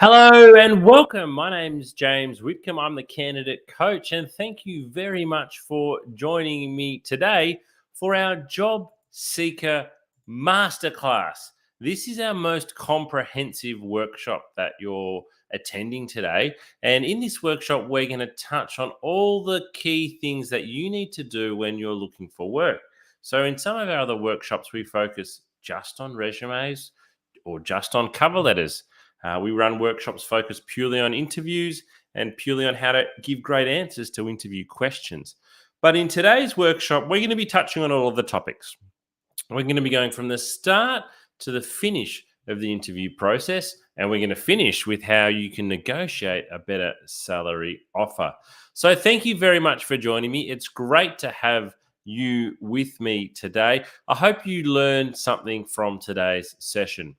Hello and welcome. My name's James Whitcomb. I'm the candidate coach, and thank you very much for joining me today for our Job Seeker Masterclass. This is our most comprehensive workshop that you're attending today. And in this workshop, we're going to touch on all the key things that you need to do when you're looking for work. So, in some of our other workshops, we focus just on resumes or just on cover letters. We run workshops focused purely on interviews and purely on how to give great answers to interview questions. But in today's workshop, we're going to be touching on all of the topics. We're going to be going from the start to the finish of the interview process, and we're going to finish with how you can negotiate a better salary offer. So thank you very much for joining me. It's great to have you with me today. I hope you learned something from today's session.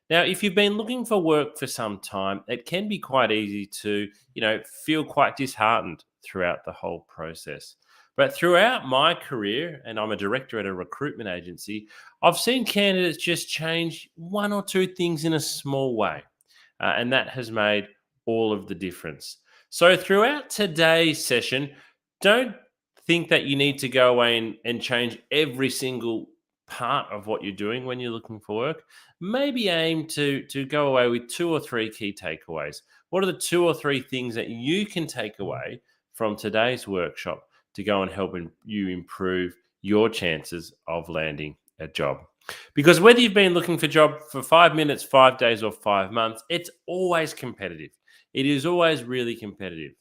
Now, if you've been looking for work for some time, it can be quite easy to, feel quite disheartened throughout the whole process. But throughout my career, and I'm a director at a recruitment agency, I've seen candidates just change one or two things in a small way. And that has made all of the difference. So throughout today's session, don't think that you need to go away and change every single part of what you're doing when you're looking for work. Maybe aim to go away with two or three key takeaways. What are the two or three things that you can take away from today's workshop to go and help you improve your chances of landing a job? Because whether you've been looking for a job for 5 minutes, 5 days, or 5 months, it's always competitive. It is always really competitive.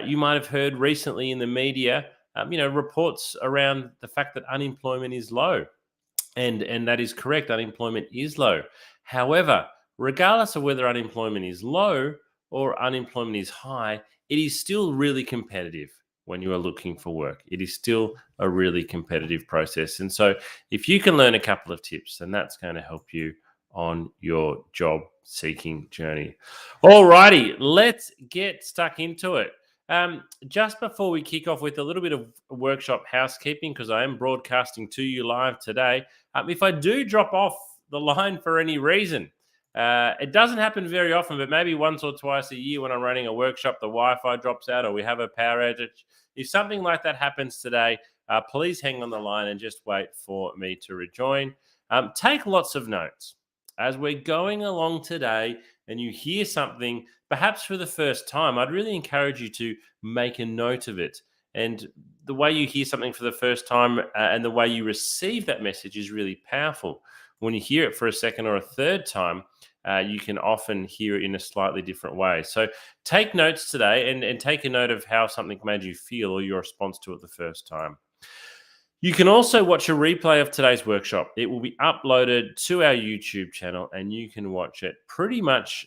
You might have heard recently in the media, reports around the fact that unemployment is low. And that is correct. Unemployment is low. However, regardless of whether unemployment is low or unemployment is high, it is still really competitive when you are looking for work. It is still a really competitive process. And so if you can learn a couple of tips, then that's going to help you on your job seeking journey. All righty, let's get stuck into it. Just before we kick off with a little bit of workshop housekeeping, because I am broadcasting to you live today, if I do drop off the line for any reason, it doesn't happen very often, but maybe once or twice a year when I'm running a workshop, the Wi-Fi drops out or we have a power outage. If something like that happens today, please hang on the line and just wait for me to rejoin. Take lots of notes. As we're going along today and you hear something, perhaps for the first time, I'd really encourage you to make a note of it. And the way you hear something for the first time and the way you receive that message is really powerful. When you hear it for a second or a third time, you can often hear it in a slightly different way. So take notes today and take a note of how something made you feel or your response to it the first time. You can also watch a replay of today's workshop. It will be uploaded to our YouTube channel and you can watch it pretty much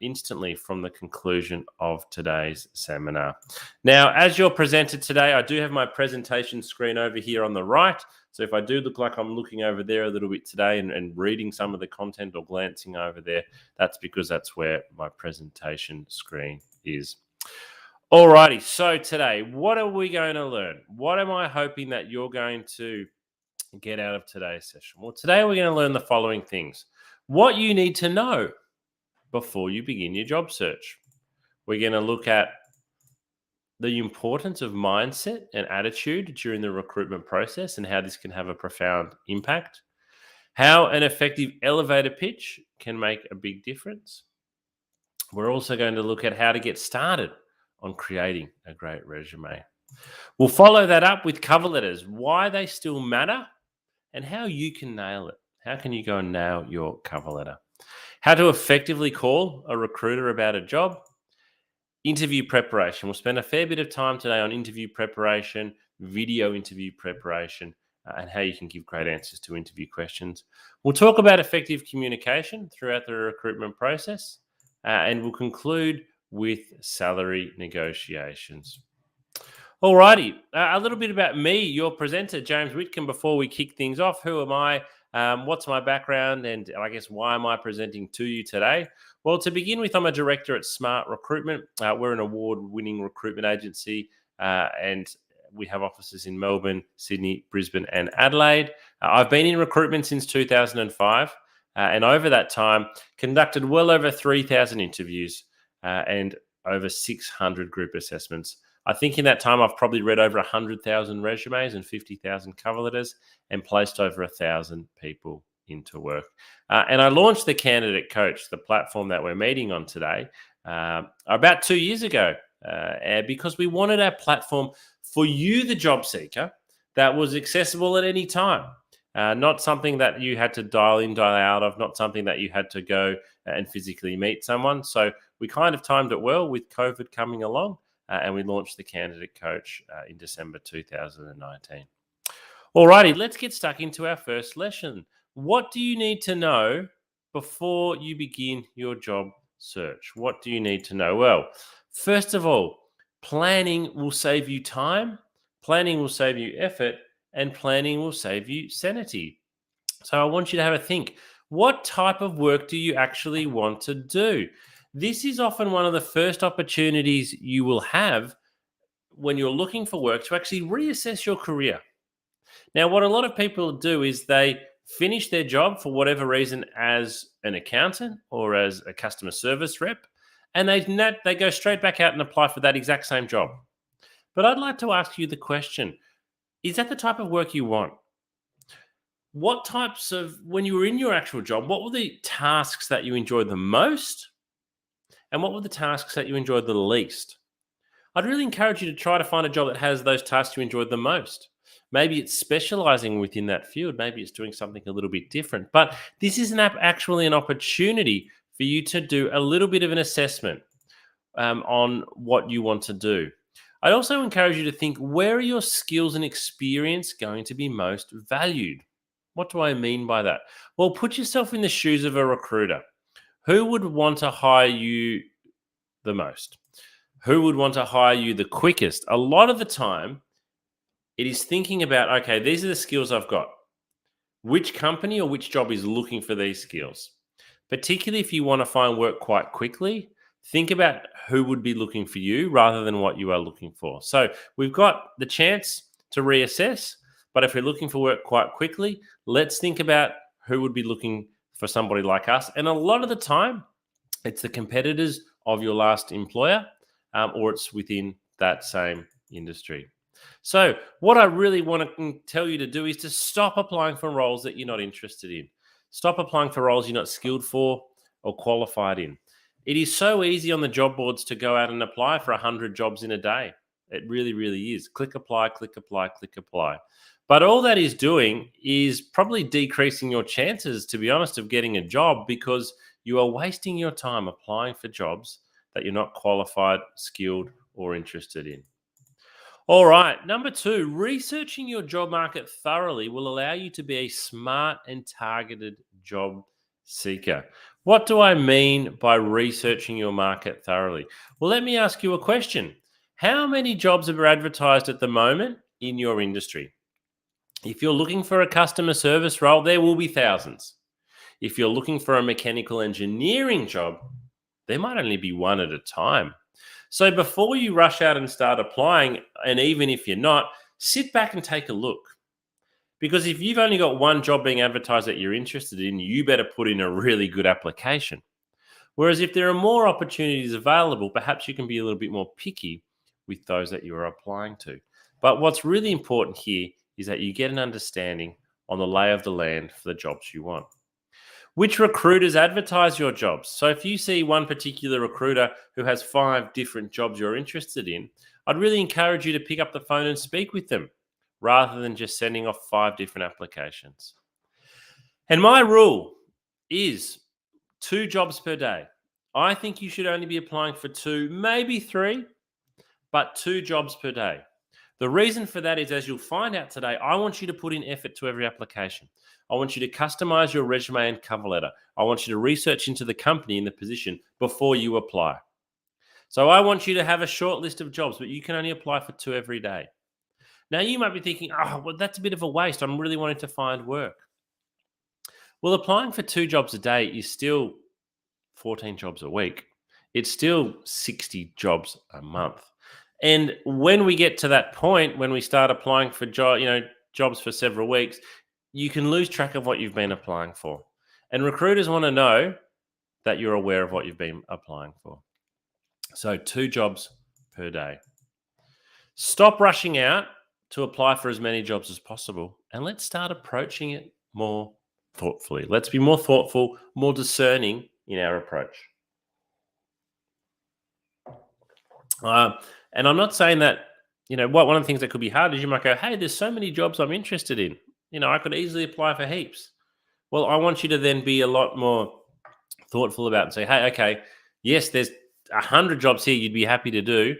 instantly from the conclusion of today's seminar. Now, as your presenter today, I do have my presentation screen over here on the right. So if I do look like I'm looking over there a little bit today and reading some of the content or glancing over there, that's because that's where my presentation screen is. Alrighty, so today, what are we going to learn? What am I hoping that you're going to get out of today's session? Well, today we're going to learn the following things. What you need to know before you begin your job search. We're going to look at the importance of mindset and attitude during the recruitment process and how this can have a profound impact. How an effective elevator pitch can make a big difference. We're also going to look at how to get started on creating a great resume. We'll follow that up with cover letters, why they still matter, and how you can nail it. How can you go and nail your cover letter? How to effectively call a recruiter about a job. Interview preparation. We'll spend a fair bit of time today on interview preparation, video interview preparation, and how you can give great answers to interview questions. We'll talk about effective communication throughout the recruitment process, and we'll conclude with salary negotiations. Alrighty, a little bit about me, your presenter, James Whitcomb, before we kick things off. Who am I? What's my background? And I guess why am I presenting to you today? Well, to begin with, I'm a director at Smart Recruitment. We're an award-winning recruitment agency and we have offices in Melbourne, Sydney, Brisbane, and Adelaide. I've been in recruitment since 2005. And over that time, conducted well over 3,000 interviews and over 600 group assessments. I think in that time, I've probably read over 100,000 resumes and 50,000 cover letters and placed over 1,000 people into work. And I launched the Candidate Coach, the platform that we're meeting on today, about 2 years ago, because we wanted our platform for you, the job seeker, that was accessible at any time. Not something that you had to dial in, dial out of, not something that you had to go and physically meet someone. So we kind of timed it well with COVID coming along, and we launched the Candidate Coach in December 2019. Alrighty, let's get stuck into our first lesson. What do you need to know before you begin your job search? What do you need to know? Well, first of all, planning will save you time, planning will save you effort, and planning will save you sanity. So I want you to have a think. What type of work do you actually want to do? This is often one of the first opportunities you will have when you're looking for work to actually reassess your career. Now, what a lot of people do is they finish their job for whatever reason as an accountant or as a customer service rep, and they go straight back out and apply for that exact same job. But I'd like to ask you the question, is that the type of work you want? What types of, when you were in your actual job, what were the tasks that you enjoyed the most? And what were the tasks that you enjoyed the least? I'd really encourage you to try to find a job that has those tasks you enjoyed the most. Maybe it's specializing within that field. Maybe it's doing something a little bit different. But this is actually an opportunity for you to do a little bit of an assessment on what you want to do. I'd also encourage you to think, where are your skills and experience going to be most valued? What do I mean by that? Well, put yourself in the shoes of a recruiter. Who would want to hire you the most? Who would want to hire you the quickest? A lot of the time, it is thinking about, okay, these are the skills I've got. Which company or which job is looking for these skills? Particularly if you want to find work quite quickly, think about who would be looking for you rather than what you are looking for. So we've got the chance to reassess, but if we're looking for work quite quickly, let's think about who would be looking for somebody like us. And a lot of the time, it's the competitors of your last employer, or it's within that same industry. So what I really want to tell you to do is to stop applying for roles that you're not interested in. Stop applying for roles you're not skilled for or qualified in. It is so easy on the job boards to go out and apply for 100 jobs in a day. It really, really is. Click apply, click apply, click apply. But all that is doing is probably decreasing your chances, to be honest, of getting a job, because you are wasting your time applying for jobs that you're not qualified, skilled, or interested in. All right. Number 2, researching your job market thoroughly will allow you to be a smart and targeted job seeker. What do I mean by researching your market thoroughly? Well, let me ask you a question. How many jobs are advertised at the moment in your industry? If you're looking for a customer service role, there will be thousands. If you're looking for a mechanical engineering job, there might only be one at a time. So before you rush out and start applying, and even if you're not, sit back and take a look. Because if you've only got one job being advertised that you're interested in, you better put in a really good application. Whereas if there are more opportunities available, perhaps you can be a little bit more picky with those that you are applying to. But what's really important here is that you get an understanding on the lay of the land for the jobs you want. Which recruiters advertise your jobs? So if you see one particular recruiter who has 5 different jobs you're interested in, I'd really encourage you to pick up the phone and speak with them rather than just sending off 5 different applications. And my rule is 2 jobs per day. I think you should only be applying for 2, maybe 3, but 2 jobs per day. The reason for that is, as you'll find out today, I want you to put in effort to every application. I want you to customize your resume and cover letter. I want you to research into the company and the position before you apply. So I want you to have a short list of jobs, but you can only apply for 2 every day. Now you might be thinking, oh, well, that's a bit of a waste. I'm really wanting to find work. Well, applying for 2 jobs a day is still 14 jobs a week. It's still 60 jobs a month. And when we get to that point, when we start applying for jobs for several weeks, you can lose track of what you've been applying for. And recruiters want to know that you're aware of what you've been applying for. So 2 jobs per day. Stop rushing out to apply for as many jobs as possible, and let's start approaching it more thoughtfully. Let's be more thoughtful, more discerning in our approach. Uh, and I'm not saying that, one of the things that could be hard is you might go, hey, there's so many jobs I'm interested in. I could easily apply for heaps. Well, I want you to then be a lot more thoughtful about it and say, hey, okay, yes, there's 100 jobs here you'd be happy to do,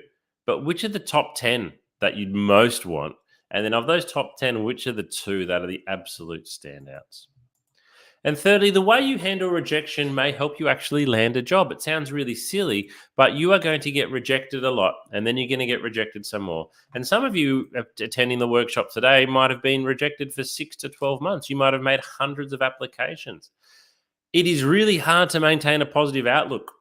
but which are the top 10 that you'd most want? And then of those top 10, which are the 2 that are the absolute standouts? And thirdly, the way you handle rejection may help you actually land a job. It sounds really silly, but you are going to get rejected a lot, and then you're going to get rejected some more. And some of you attending the workshop today might have been rejected for 6 to 12 months. You might have made hundreds of applications. It is really hard to maintain a positive outlook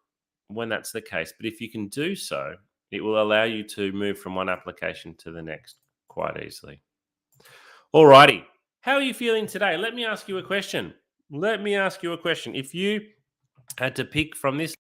when that's the case, but if you can do so, it will allow you to move from one application to the next quite easily. Alrighty, how are you feeling today? Let me ask you a question. If you had to pick from this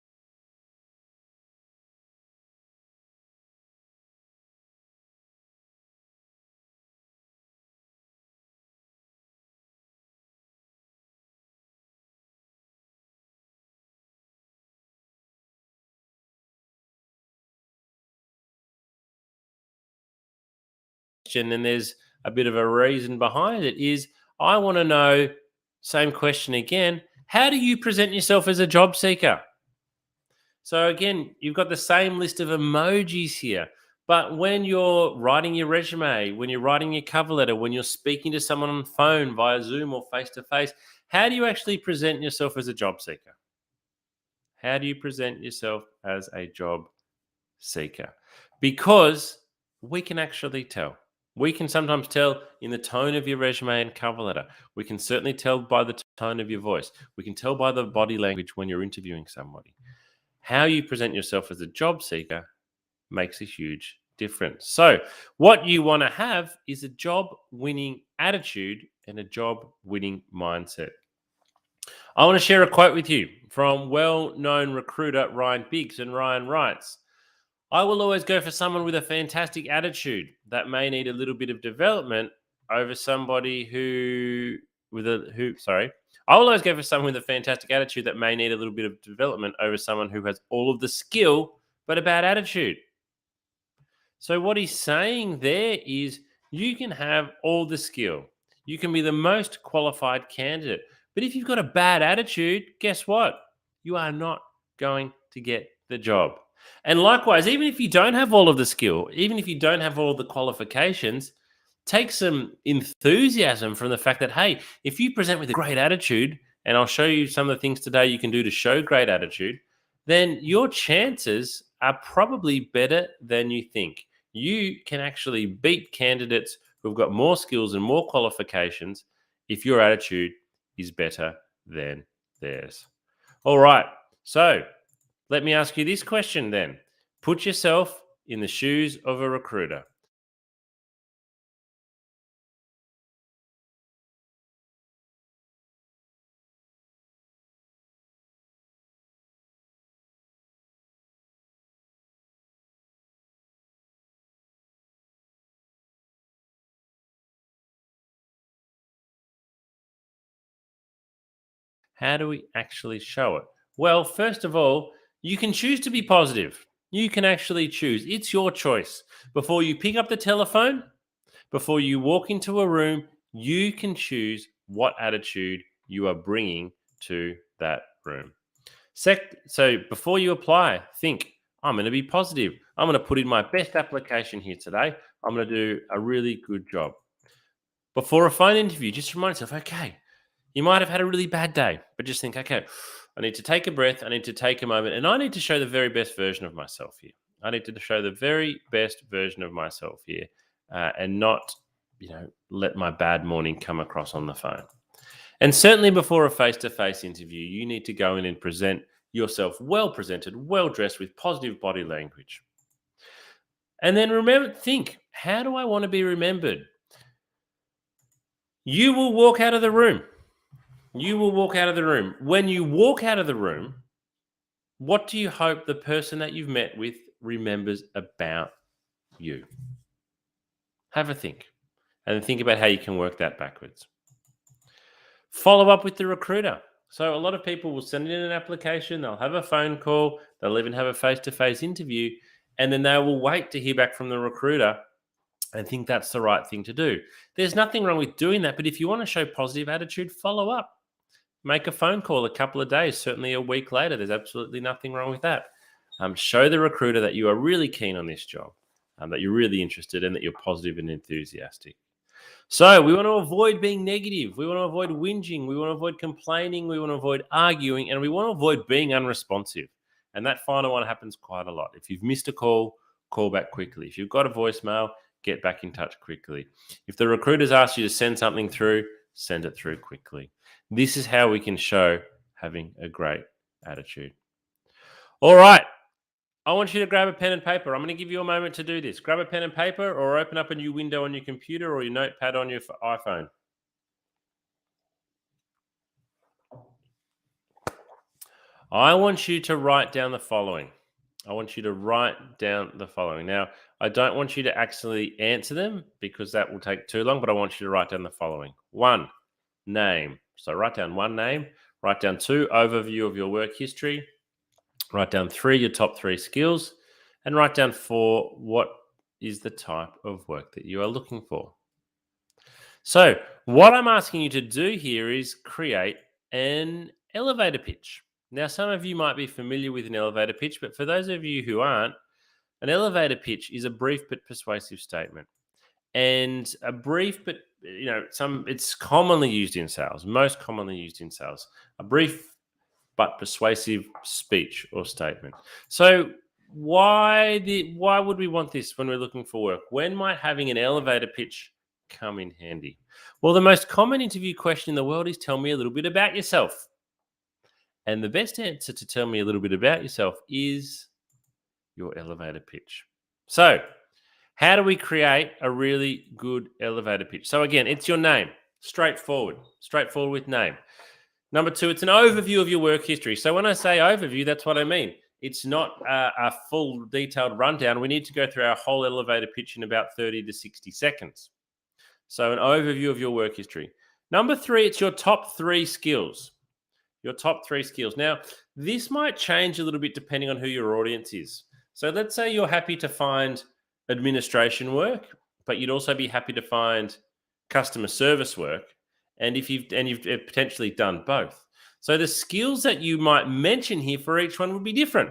question, and there's a bit of a reason behind it, is I want to know, same question again, how do you present yourself as a job seeker? So again, you've got the same list of emojis here. But when you're writing your resume, when you're writing your cover letter, when you're speaking to someone on the phone via Zoom or face to face, how do you actually present yourself as a job seeker? How do you present yourself as a job seeker? Because we can actually tell. We can sometimes tell in the tone of your resume and cover letter. We can certainly tell by the tone of your voice. We can tell by the body language when you're interviewing somebody. How you present yourself as a job seeker makes a huge difference. So, what you want to have is a job winning attitude and a job winning mindset. I want to share a quote with you from well known recruiter Ryan Biggs. And Ryan writes, I will always go for someone with a fantastic attitude that may need a little bit of development over somebody I will always go for someone with a fantastic attitude that may need a little bit of development over someone who has all of the skill but a bad attitude. So what he's saying there is you can have all the skill. You can be the most qualified candidate. But if you've got a bad attitude, guess what? You are not going to get the job. And likewise, even if you don't have all of the skill, even if you don't have all the qualifications, take some enthusiasm from the fact that, hey, if you present with a great attitude, and I'll show you some of the things today you can do to show great attitude, then your chances are probably better than you think. You can actually beat candidates who've got more skills and more qualifications if your attitude is better than theirs. All right. So let me ask you this question then. Put yourself in the shoes of a recruiter. How do we actually show it? Well, first of all, you can choose to be positive. You can actually choose. It's your choice. Before you pick up the telephone, before you walk into a room, you can choose what attitude you are bringing to that room. So before you apply, think, I'm going to be positive. I'm going to put in my best application here today. I'm going to do a really good job. Before a phone interview, just remind yourself, okay, you might have had a really bad day, but just think, okay, I need to take a breath. I need to take a moment, and I need to show the very best version of myself here. I need to show the very best version of myself here, and not, let my bad morning come across on the phone. And certainly before a face-to-face interview, you need to go in and present yourself well presented, well dressed with positive body language. And then think, how do I want to be remembered? You will walk out of the room. You will walk out of the room. When you walk out of the room, what do you hope the person that you've met with remembers about you? Have a think and think about how you can work that backwards. Follow up with the recruiter. So, a lot of people will send in an application, they'll have a phone call, they'll even have a face to face interview, and then they will wait to hear back from the recruiter and think that's the right thing to do. There's nothing wrong with doing that, but if you want to show positive attitude, follow up. Make a phone call a couple of days, certainly a week later. There's absolutely nothing wrong with that. Show the recruiter that you are really keen on this job, that you're really interested and that you're positive and enthusiastic. So we want to avoid being negative. We want to avoid whinging. We want to avoid complaining. We want to avoid arguing. And we want to avoid being unresponsive. And that final one happens quite a lot. If you've missed a call, call back quickly. If you've got a voicemail, get back in touch quickly. If the recruiters ask you to send something through, send it through quickly. This is how we can show having a great attitude. All right. I want you to grab a pen and paper. I'm going to give you a moment to do this. Grab a pen and paper or open up a new window on your computer or your notepad on your iPhone. I want you to write down the following. Now, I don't want you to actually answer them because that will take too long, but I want you to write down the following. 1, name. So write down 1 name. Write down 2, overview of your work history. Write down 3, your top 3 skills. And write down 4, what is the type of work that you are looking for. So what I'm asking you to do here is create an elevator pitch. Now, some of you might be familiar with an elevator pitch, but for those of you who aren't, an elevator pitch is a brief but persuasive statement. And a brief but it's commonly used in sales, most commonly used in sales. A brief but persuasive speech or statement. So why would we want this when we're looking for work? When might having an elevator pitch come in handy? Well, the most common interview question in the world is tell me a little bit about yourself. And the best answer to tell me a little bit about yourself is your elevator pitch. So, how do we create a really good elevator pitch? So again, it's your name. Straightforward with name. Number 2, it's an overview of your work history. So when I say overview, that's what I mean. It's not a full detailed rundown. We need to go through our whole elevator pitch in about 30 to 60 seconds. So an overview of your work history. Number 3, it's your top 3 skills. Your top 3 skills. Now, this might change a little bit depending on who your audience is. So let's say you're happy to find administration work, but you'd also be happy to find customer service work. And you've potentially done both. So the skills that you might mention here for each one would be different.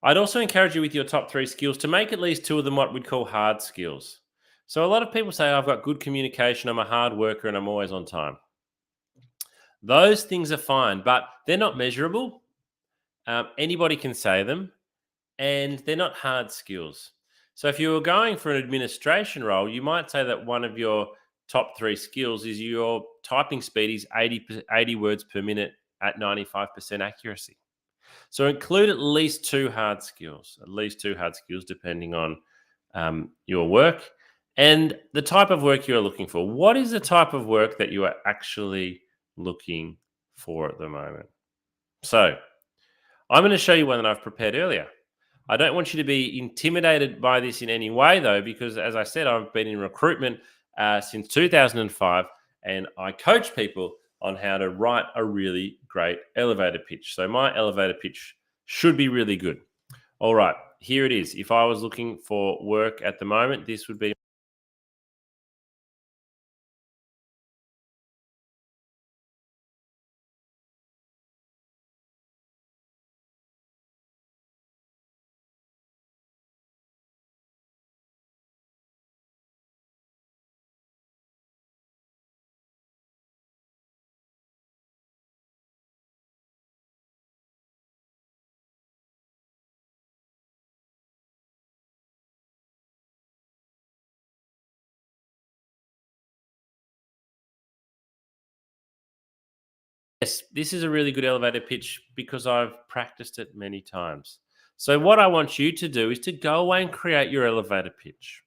I'd also encourage you with your top 3 skills to make at least 2 of them what we'd call hard skills. So a lot of people say, I've got good communication, I'm a hard worker, and I'm always on time. Those things are fine, but they're not measurable. Anybody can say them, and they're not hard skills. So if you were going for an administration role, you might say that one of your top 3 skills is your typing speed is 80 words per minute at 95% accuracy. So include at least 2 hard skills, depending on your work and the type of work you're looking for. What is the type of work that you are actually looking for at the moment? So I'm going to show you one that I've prepared earlier. I don't want you to be intimidated by this in any way, though, because as I said, I've been in recruitment since 2005, and I coach people on how to write a really great elevator pitch. So my elevator pitch should be really good. All right, here it is. If I was looking for work at the moment, this would be. Yes, this is a really good elevator pitch because I've practiced it many times. So what I want you to do is to go away and create your elevator pitch.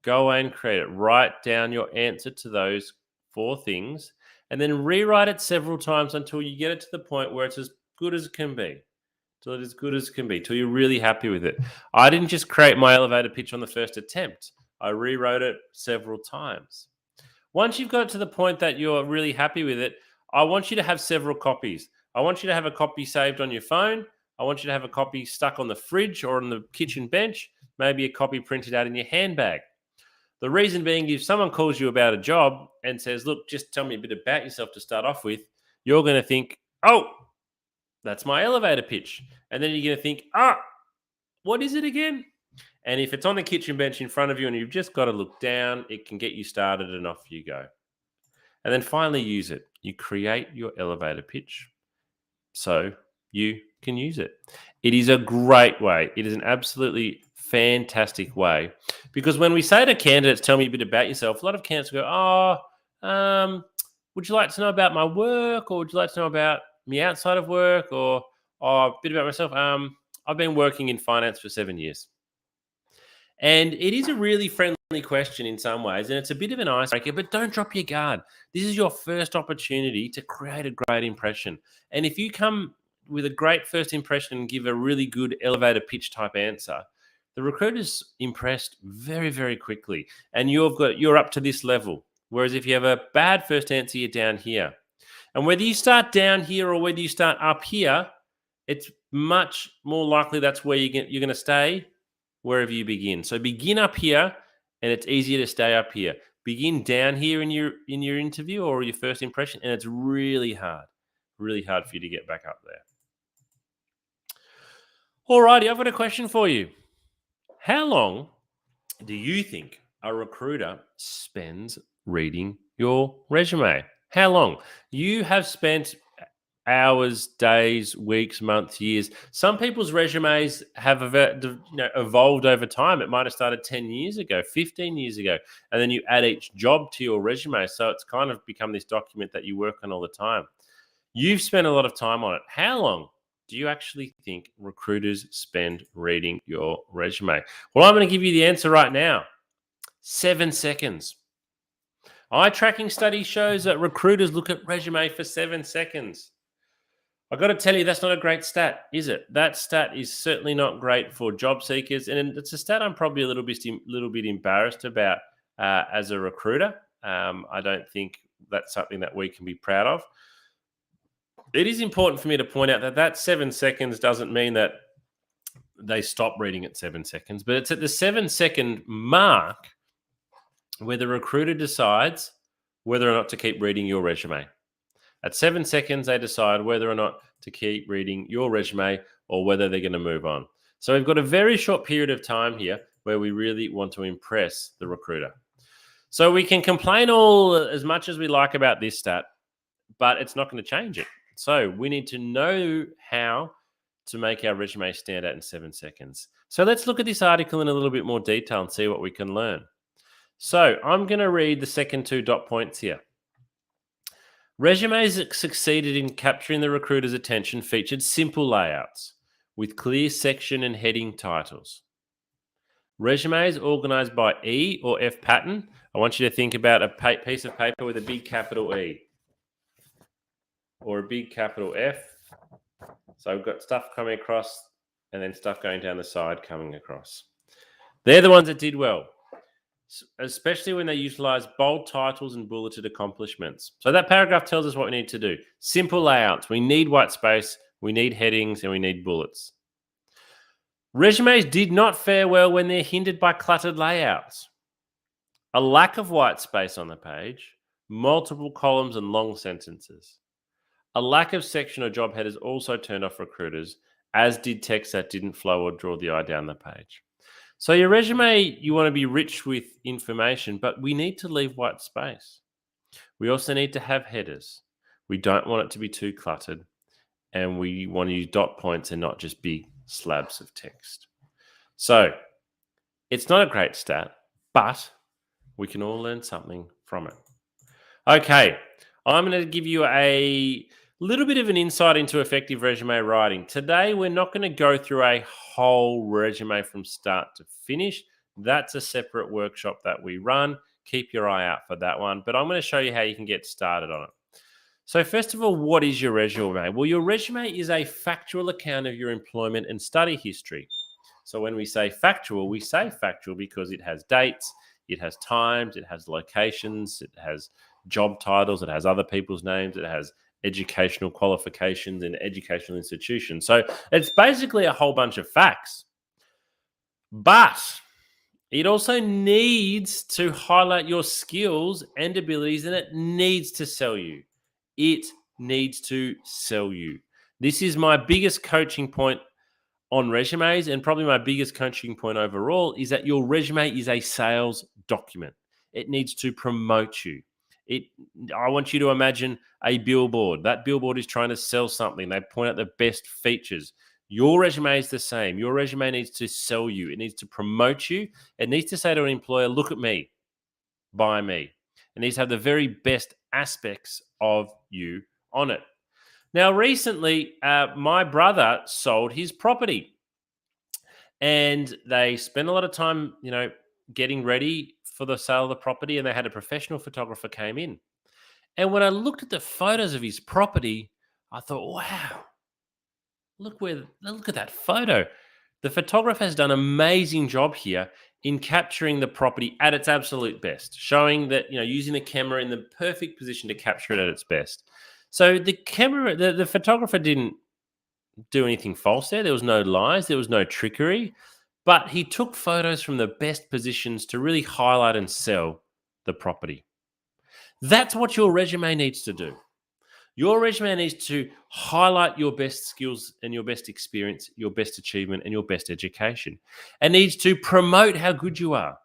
Go away and create it. Write down your answer to those 4 things and then rewrite it several times until you get it to the point where it's as good as it can be. Till it's as good as it can be, till you're really happy with it. I didn't just create my elevator pitch on the first attempt. I rewrote it several times. Once you've got to the point that you're really happy with it, I want you to have several copies. I want you to have a copy saved on your phone. I want you to have a copy stuck on the fridge or on the kitchen bench, maybe a copy printed out in your handbag. The reason being, if someone calls you about a job and says, look, just tell me a bit about yourself to start off with, you're going to think, oh, that's my elevator pitch. And then you're going to think, what is it again? And if it's on the kitchen bench in front of you and you've just got to look down, it can get you started and off you go. And then finally use it. You create your elevator pitch so you can use it. It is a great way. It is an absolutely fantastic way, because when we say to candidates, tell me a bit about yourself, a lot of candidates go, would you like to know about my work, or would you like to know about me outside of work, or a bit about myself? I've been working in finance for 7 years. And it is a really friendly question in some ways, and it's a bit of an icebreaker, but don't drop your guard. This is your first opportunity to create a great impression. And if you come with a great first impression and give a really good elevator pitch type answer, the recruiter's impressed very, very quickly. And you're up to this level. Whereas if you have a bad first answer, you're down here. And whether you start down here or whether you start up here, it's much more likely that's where you're going to stay wherever you begin. So begin up here, and it's easier to stay up here. Begin down here in your interview or your first impression, and it's really hard for you to get back up there. Alrighty, I've got a question for you. How long do you think a recruiter spends reading your resume? How long? You have spent hours, days, weeks, months, years. Some people's resumes have evolved over time. It might have started 10 years ago, 15 years ago, and then you add each job to your resume. So it's kind of become this document that you work on all the time. You've spent a lot of time on it. How long do you actually think recruiters spend reading your resume? Well, I'm going to give you the answer right now. 7 seconds. Eye tracking study shows that recruiters look at resume for 7 seconds. I've got to tell you, that's not a great stat, is it? That stat is certainly not great for job seekers, and it's a stat I'm probably a little bit embarrassed about as a recruiter. I don't think that's something that we can be proud of. It is important for me to point out that 7 seconds doesn't mean that they stop reading at 7 seconds, but it's at the 7-second mark where the recruiter decides whether or not to keep reading your resume. At 7 seconds, they decide whether or not to keep reading your resume or whether they're going to move on. So we've got a very short period of time here where we really want to impress the recruiter. So we can complain all as much as we like about this stat, but it's not going to change it. So we need to know how to make our resume stand out in 7 seconds. So let's look at this article in a little bit more detail and see what we can learn. So I'm going to read the second 2 dot points here. Resumes that succeeded in capturing the recruiter's attention featured simple layouts with clear section and heading titles. Resumes organized by E or F pattern. I want you to think about a piece of paper with a big capital E or a big capital F. So I've got stuff coming across and then stuff going down the side coming across. They're the ones that did well, especially when they utilize bold titles and bulleted accomplishments. So that paragraph tells us what we need to do. Simple layouts. We need white space, we need headings, and we need bullets. Resumes did not fare well when they're hindered by cluttered layouts. A lack of white space on the page, multiple columns and long sentences. A lack of section or job headers also turned off recruiters, as did text that didn't flow or draw the eye down the page. So your resume, you want to be rich with information, but we need to leave white space. We also need to have headers. We don't want it to be too cluttered, and we want to use dot points and not just big slabs of text. So it's not a great stat, but we can all learn something from it. Okay, I'm going to give you a little bit of an insight into effective resume writing. Today, we're not going to go through a whole resume from start to finish. That's a separate workshop that we run. Keep your eye out for that one. But I'm going to show you how you can get started on it. So, first of all, what is your resume? Well, your resume is a factual account of your employment and study history. So, when we say factual because it has dates, it has times, it has locations, it has job titles, it has other people's names, it has educational qualifications and educational institutions. So, it's basically a whole bunch of facts. But it also needs to highlight your skills and abilities, and it needs to sell you. It needs to sell you. This is my biggest coaching point on resumes, and probably my biggest coaching point overall, is that your resume is a sales document. It needs to promote you. It I want you to imagine a billboard. That billboard is trying to sell something. They point out the best features. Your resume is the same. Your resume needs to sell you. It needs to promote you. It needs to say to an employer, look at me, buy me. It needs to have the very best aspects of you on it. Now, recently, my brother sold his property, and they spent a lot of time, getting ready for the sale of the property, and they had a professional photographer came in. And when I looked at the photos of his property, I thought, wow, look at that photo. The photographer has done an amazing job here in capturing the property at its absolute best, showing that, using the camera in the perfect position to capture it at its best. So the photographer didn't do anything false there. There was no lies, there was no trickery, but he took photos from the best positions to really highlight and sell the property. That's what your resume needs to do. Your resume needs to highlight your best skills and your best experience, your best achievement, and your best education. It needs to promote how good you are.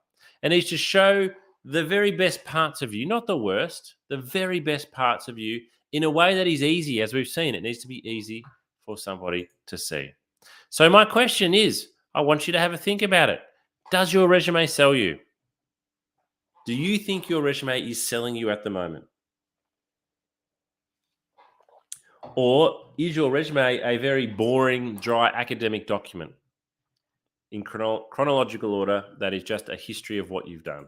It needs to show the very best parts of you, not the worst, the very best parts of you in a way that is easy, as we've seen. It needs to be easy for somebody to see. So, my question is, I want you to have a think about it. Does your resume sell you? Do you think your resume is selling you at the moment? Or is your resume a very boring, dry academic document in chronological order that is just a history of what you've done?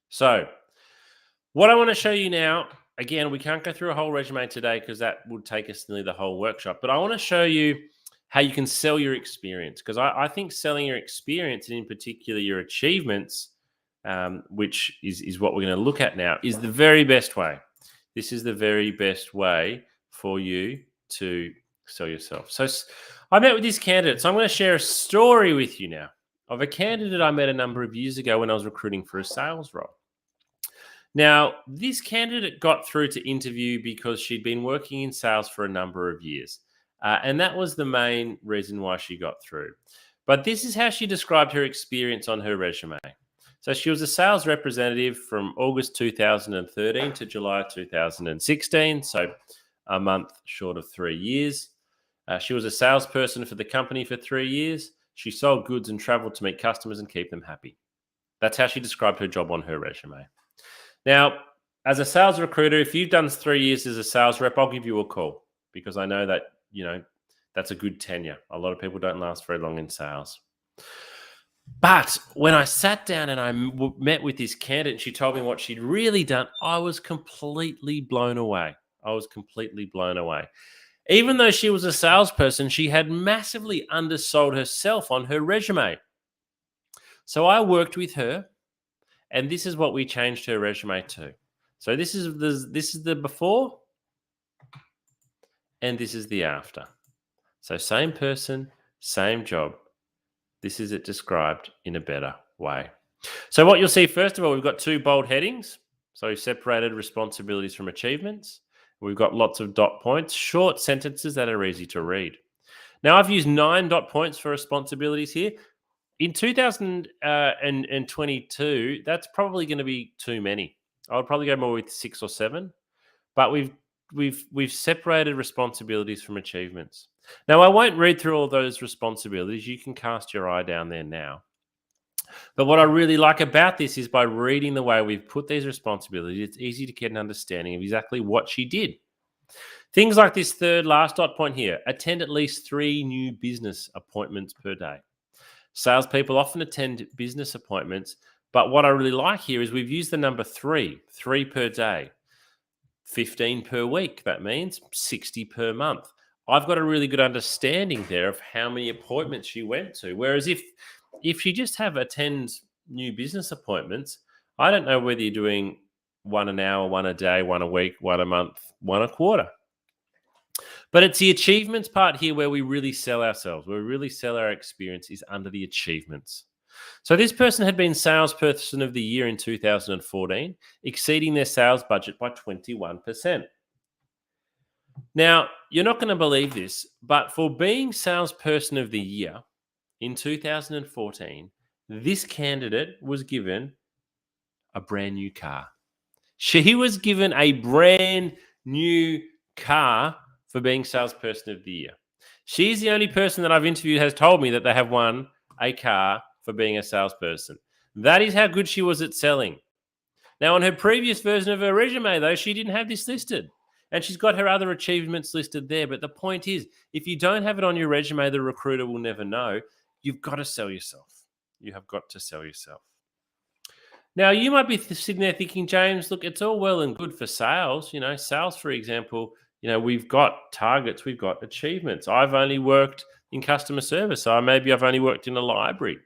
So, what I want to show you now, again, we can't go through a whole resume today because that would take us nearly the whole workshop, but I want to show you how you can sell your experience, because I think selling your experience, and in particular your achievements, which is what we're going to look at now, is the very best way. This is the very best way for you to sell yourself. So I met with this candidate. So I'm going to share a story with you now of a candidate I met a number of years ago when I was recruiting for a sales role. Now, this candidate got through to interview because she'd been working in sales for a number of years. And that was the main reason why she got through. But this is how she described her experience on her resume. So she was a sales representative from August 2013 to July 2016. So a month short of 3 years. She was a salesperson for the company for 3 years. She sold goods and traveled to meet customers and keep them happy. That's how she described her job on her resume. Now, as a sales recruiter, if you've done 3 years as a sales rep, I'll give you a call, because I know that, that's a good tenure. A lot of people don't last very long in sales. But when I sat down and I met with this candidate and she told me what she'd really done, I was completely blown away. Even though she was a salesperson, she had massively undersold herself on her resume. So I worked with her, and this is what we changed her resume to. So this is the before, and this is the after. So same person, same job. This is it described in a better way. So what you'll see, first of all, we've got 2 bold headings. So we've separated responsibilities from achievements. We've got lots of dot points, short sentences that are easy to read. Now, I've used 9 dot points for responsibilities here. In 2022, that's probably going to be too many. I would probably go more with 6 or 7. But we've separated responsibilities from achievements. Now, I won't read through all those responsibilities. You can cast your eye down there now. But what I really like about this is, by reading the way we've put these responsibilities, it's easy to get an understanding of exactly what she did. Things like this third last dot point here: attend at least 3 new business appointments per day. Salespeople often attend business appointments, but what I really like here is we've used the number 3 per day. 15 per week. That means 60 per month. I've got a really good understanding there of how many appointments she went to. Whereas if she just attends new business appointments, I don't know whether you're doing one an hour, one a day, one a week, one a month, one a quarter. But it's the achievements part here where we really sell ourselves, where we really sell our experience is under the achievements. So this person had been salesperson of the year in 2014, exceeding their sales budget by 21%. Now, you're not going to believe this, but for being salesperson of the year in 2014, this candidate was given a brand new car. She was given a brand new car for being salesperson of the year. She's the only person that I've interviewed has told me that they have won a car for being a salesperson. That is how good she was at selling. Now, on her previous version of her resume, though, she didn't have this listed. And she's got her other achievements listed there. But the point is, if you don't have it on your resume, the recruiter will never know. You've got to sell yourself. You have got to sell yourself. Now, you might be sitting there thinking, James, look, it's all well and good for sales. Sales, for example, we've got targets, we've got achievements. I've only worked in customer service, so maybe I've only worked in a library.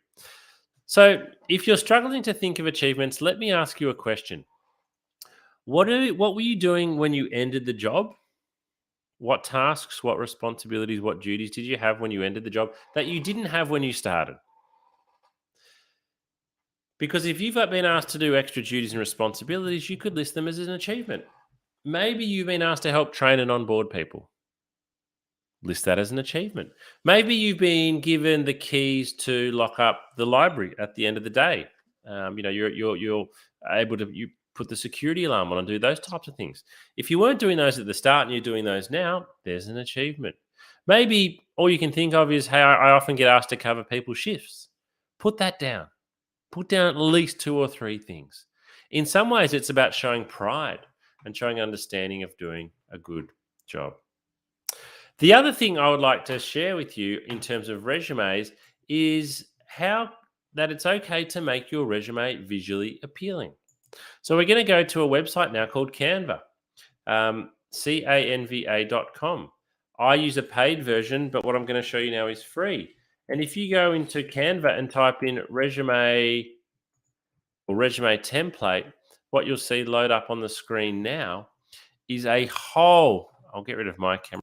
So if you're struggling to think of achievements, let me ask you a question. What were you doing when you ended the job? What tasks, what responsibilities, what duties did you have when you ended the job that you didn't have when you started? Because if you've been asked to do extra duties and responsibilities, you could list them as an achievement. Maybe you've been asked to help train and onboard people. List that as an achievement. Maybe you've been given the keys to lock up the library at the end of the day. You're able to put the security alarm on and do those types of things. If you weren't doing those at the start and you're doing those now, there's an achievement. Maybe all you can think of is, hey, I often get asked to cover people's shifts. Put that down. Put down at least 2 or 3 things. In some ways, it's about showing pride and showing understanding of doing a good job. The other thing I would like to share with you in terms of resumes is how that it's okay to make your resume visually appealing. So we're going to go to a website now called Canva, canva.com. I use a paid version, but what I'm going to show you now is free. And if you go into Canva and type in resume or resume template, what you'll see load up on the screen now is a whole, I'll get rid of my camera.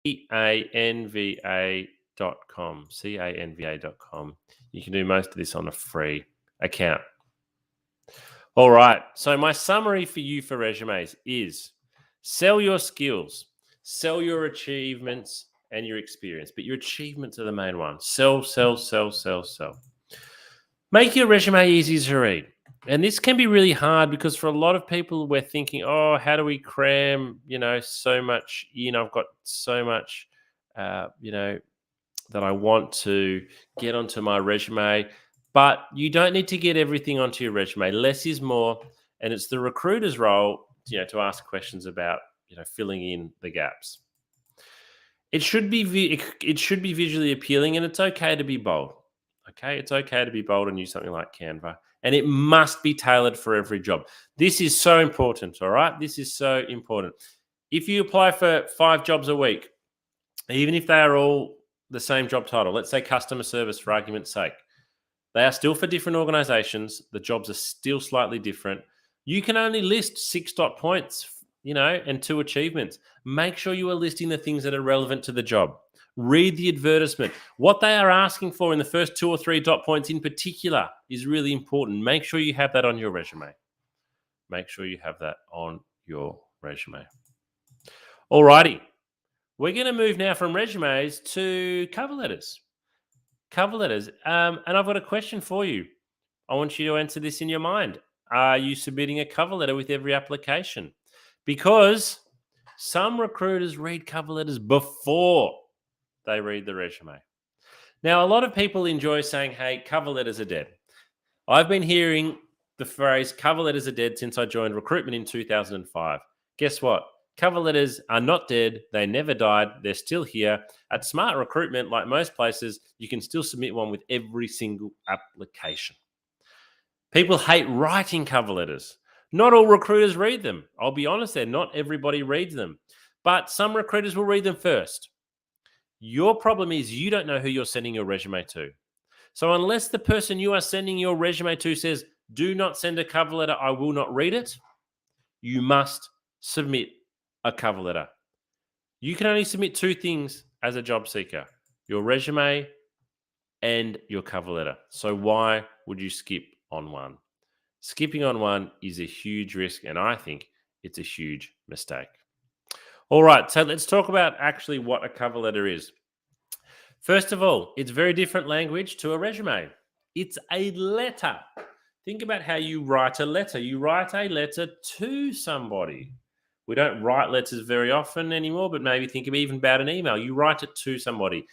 canva.com. canva.com. You can do most of this on a free account. All right. So my summary for you for resumes is sell your skills, sell your achievements and your experience, but your achievements are the main one. Sell, sell, sell, sell, sell. Make your resume easy to read. And this can be really hard because for a lot of people, we're thinking, oh, how do we cram, so much, I've got so much that I want to get onto my resume. But you don't need to get everything onto your resume. Less is more, and it's the recruiter's role, to ask questions about, filling in the gaps. It should be it should be visually appealing, and it's okay to be bold. Okay, it's okay to be bold and use something like Canva, and it must be tailored for every job. This is so important. All right, this is so important. If you apply for 5 jobs a week, even if they are all the same job title, let's say customer service for argument's sake, they are still for different organizations. The jobs are still slightly different. You can only list 6 dot points, and 2 achievements. Make sure you are listing the things that are relevant to the job. Read the advertisement. What they are asking for in the first 2 or 3 dot points in particular is really important. Make sure you have that on your resume. Make sure you have that on your resume. Alrighty. We're going to move now from resumes to cover letters. Cover letters. And I've got a question for you. I want you to answer this in your mind. Are you submitting a cover letter with every application? Because some recruiters read cover letters before they read the resume. Now, a lot of people enjoy saying, hey, cover letters are dead. I've been hearing the phrase cover letters are dead since I joined recruitment in 2005. Guess what? Cover letters are not dead. They never died. They're still here. At Smart Recruitment, like most places, you can still submit one with every single application. People hate writing cover letters. Not all recruiters read them. I'll be honest there, not everybody reads them. But some recruiters will read them first. Your problem is you don't know who you're sending your resume to. So unless the person you are sending your resume to says, do not send a cover letter, I will not read it, you must submit a cover letter. You can only submit 2 things as a job seeker, your resume and your cover letter. So why would you skip on one? Skipping on one is a huge risk, and I think it's a huge mistake. All right, so let's talk about actually what a cover letter is. First of all, it's very different language to a resume. It's a letter. Think about how you write a letter. You write a letter to somebody. We don't write letters very often anymore, but maybe think even about an email. You write it to somebody.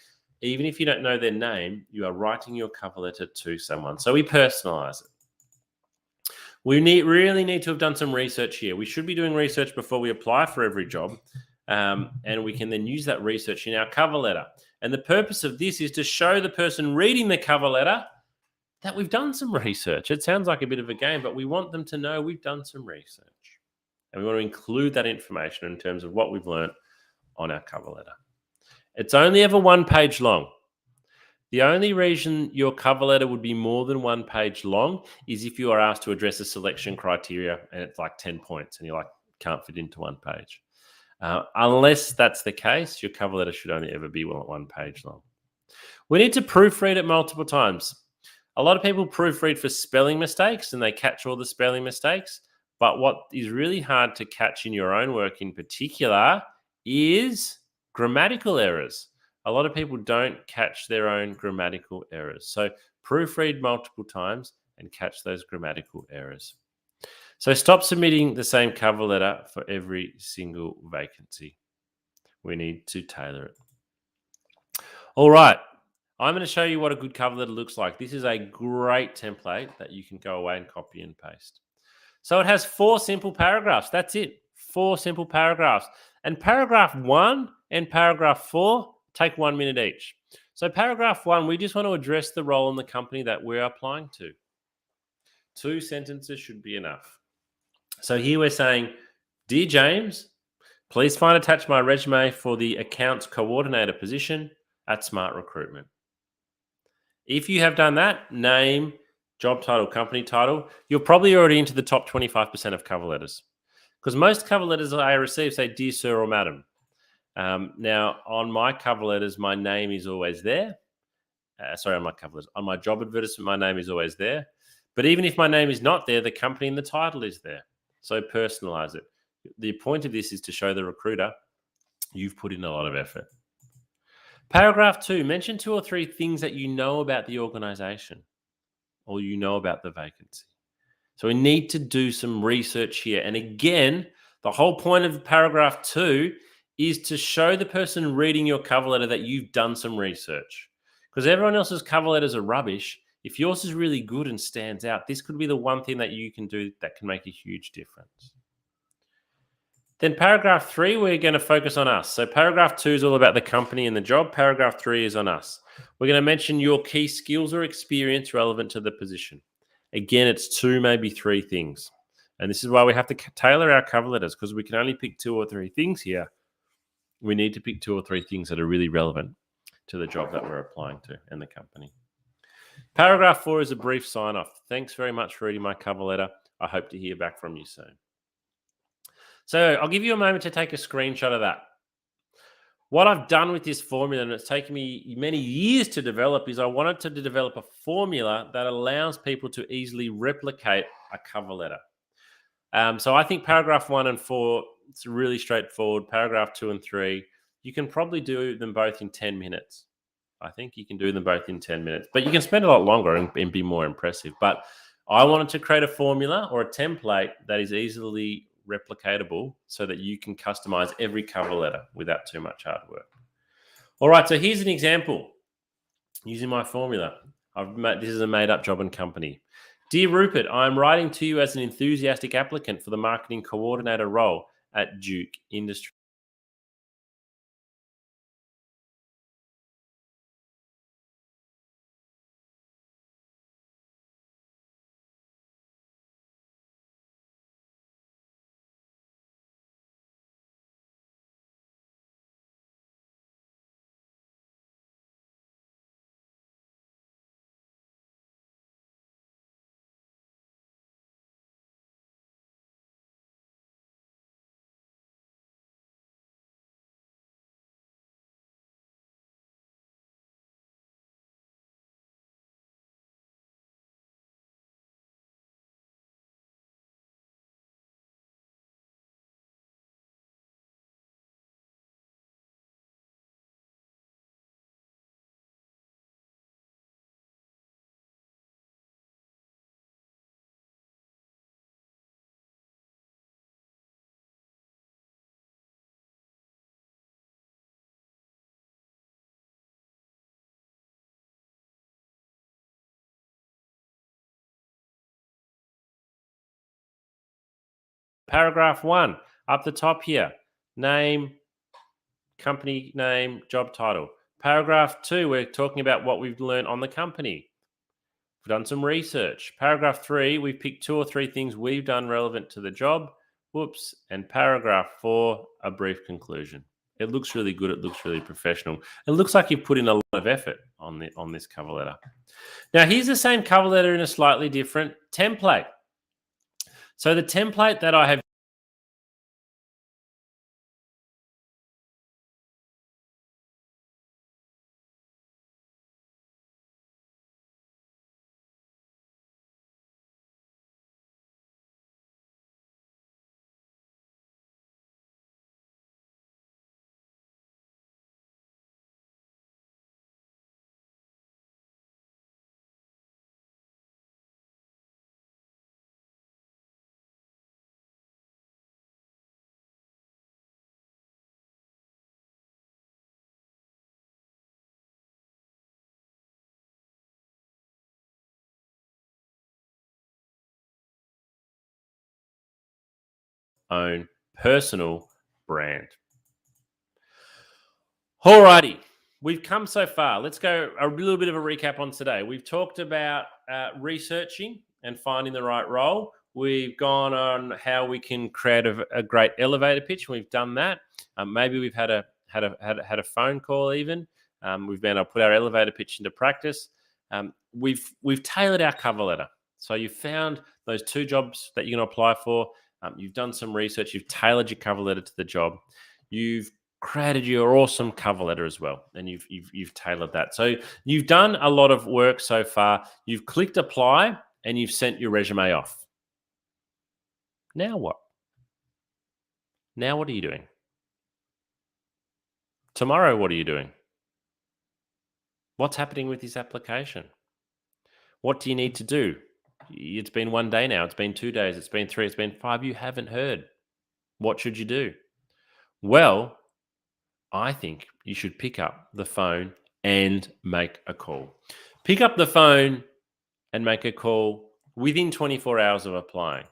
Even if you don't know their name, you are writing your cover letter to someone. So we personalize it. We really need to have done some research here. We should be doing research before we apply for every job, and we can then use that research in our cover letter. And the purpose of this is to show the person reading the cover letter that we've done some research. It sounds like a bit of a game, but we want them to know we've done some research. And we want to include that information in terms of what we've learned on our cover letter. It's only ever 1 page long. The only reason your cover letter would be more than 1 page long is if you are asked to address a selection criteria and it's like 10 points and you're like, can't fit into 1 page. Unless that's the case, your cover letter should only ever be 1 page long. We need to proofread it multiple times. A lot of people proofread for spelling mistakes and they catch all the spelling mistakes. But what is really hard to catch in your own work in particular is grammatical errors. A lot of people don't catch their own grammatical errors. So proofread multiple times and catch those grammatical errors. So stop submitting the same cover letter for every single vacancy. We need to tailor it. All right. I'm going to show you what a good cover letter looks like. This is a great template that you can go away and copy and paste. So it has 4 simple paragraphs. That's it. 4 simple paragraphs. And paragraph 1 and paragraph 4 take 1 minute each. So paragraph 1, we just want to address the role in the company that we're applying to. 2 sentences should be enough. So here we're saying, Dear James, please find attached my resume for the accounts coordinator position at Smart Recruitment. If you have done that, name, job title, company title, you're probably already into the top 25% of cover letters. Because most cover letters I receive say, Dear Sir or Madam. Now, on my cover letters, my name is always there. On my cover letters. On my job advertisement, my name is always there. But even if my name is not there, the company and the title is there. So personalize it. The point of this is to show the recruiter you've put in a lot of effort. Paragraph 2, mention 2 or 3 things that you know about the organization or you know about the vacancy. So we need to do some research here. And again, the whole point of paragraph 2 is to show the person reading your cover letter that you've done some research. Because everyone else's cover letters are rubbish. If yours is really good and stands out, this could be the one thing that you can do that can make a huge difference. Then paragraph 3, we're going to focus on us. So paragraph 2 is all about the company and the job. Paragraph 3 is on us. We're going to mention your key skills or experience relevant to the position. Again, it's 2, maybe 3 things. And this is why we have to tailor our cover letters, because we can only pick 2 or 3 things here. We need to pick 2 or 3 things that are really relevant to the job that we're applying to and the company. Paragraph 4 is a brief sign off. Thanks very much for reading my cover letter. I hope to hear back from you soon. So I'll give you a moment to take a screenshot of that. What I've done with this formula, and it's taken me many years to develop, is I wanted to develop a formula that allows people to easily replicate a cover letter. So I think paragraph 1 and 4, it's really straightforward. Paragraph 2 and 3, you can probably do them both in 10 minutes. I think you can do them both in 10 minutes, but you can spend a lot longer and be more impressive. But I wanted to create a formula or a template that is easily replicatable so that you can customize every cover letter without too much hard work. All right, so here's an example using my formula. This is a made-up job and company. Dear Rupert, I'm writing to you as an enthusiastic applicant for the marketing coordinator role at Duke Industries. Paragraph 1, up the top here, name, company name, job title. Paragraph 2, we're talking about what we've learned on the company. We've done some research. Paragraph 3, we've picked 2 or 3 things we've done relevant to the job. Whoops. And paragraph 4, a brief conclusion. It looks really good. It looks really professional. It looks like you've put in a lot of effort on this cover letter. Now, here's the same cover letter in a slightly different template. So the template that I have own personal brand. Alrighty, we've come so far. Let's go a little bit of a recap on today. We've talked about researching and finding the right role. We've gone on how we can create a great elevator pitch. We've done that. Maybe we've had a phone call even. We've been able to put our elevator pitch into practice. We've tailored our cover letter. So you found those 2 jobs that you're going to apply for. You've done some research. You've tailored your cover letter to the job. You've created your awesome cover letter as well, and you've tailored that. So you've done a lot of work so far. You've clicked apply and you've sent your resume off. Now what? Now what are you doing? Tomorrow, what are you doing? What's happening with this application? What do you need to do? It's been 1 day now. It's been 2 days. It's been 3. It's been 5. You haven't heard. What should you do? Well, I think you should pick up the phone and make a call. Pick up the phone and make a call within 24 hours of applying.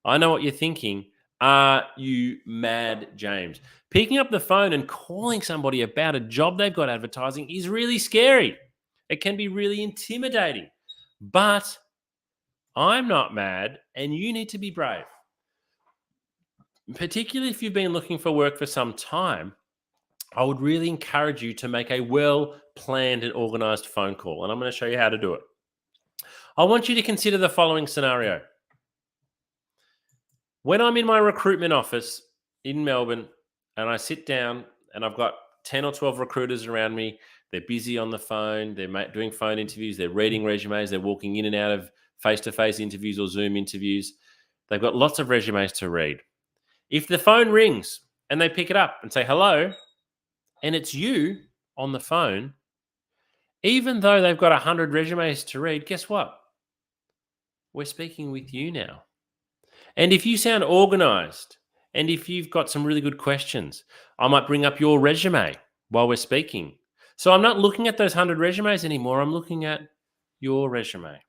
I know what you're thinking. Are you mad, James? Picking up the phone and calling somebody about a job they've got advertising is really scary. It can be really intimidating. But I'm not mad, and you need to be brave. Particularly if you've been looking for work for some time, I would really encourage you to make a well planned and organized phone call. And I'm going to show you how to do it. I want you to consider the following scenario. When I'm in my recruitment office in Melbourne and I sit down and I've got 10 or 12 recruiters around me, they're busy on the phone, they're doing phone interviews, they're reading resumes, they're walking in and out of face to face interviews or Zoom interviews. They've got lots of resumes to read. If the phone rings and they pick it up and say hello, and it's you on the phone, even though they've got 100 resumes to read, guess what? We're speaking with you now. And if you sound organized and if you've got some really good questions, I might bring up your resume while we're speaking. So I'm not looking at those 100 resumes anymore. I'm looking at your resume.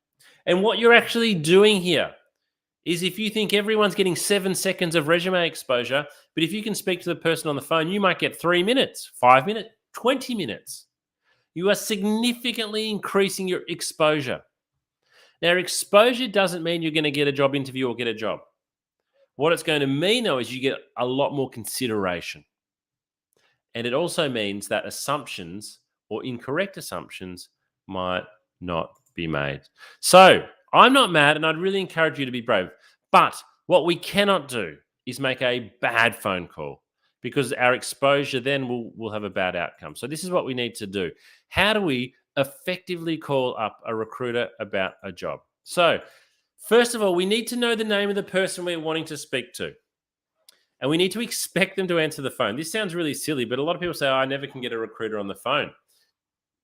And what you're actually doing here is, if you think everyone's getting 7 seconds of resume exposure, but if you can speak to the person on the phone, you might get 3 minutes, 5 minutes, 20 minutes. You are significantly increasing your exposure. Now, exposure doesn't mean you're going to get a job interview or get a job. What it's going to mean, though, is you get a lot more consideration. And it also means that assumptions or incorrect assumptions might not be made. So I'm not mad, and I'd really encourage you to be brave. But what we cannot do is make a bad phone call, because our exposure then will have a bad outcome. So this is what we need to do. How do we effectively call up a recruiter about a job? So first of all, we need to know the name of the person we're wanting to speak to. And we need to expect them to answer the phone. This sounds really silly, but a lot of people say, I never can get a recruiter on the phone.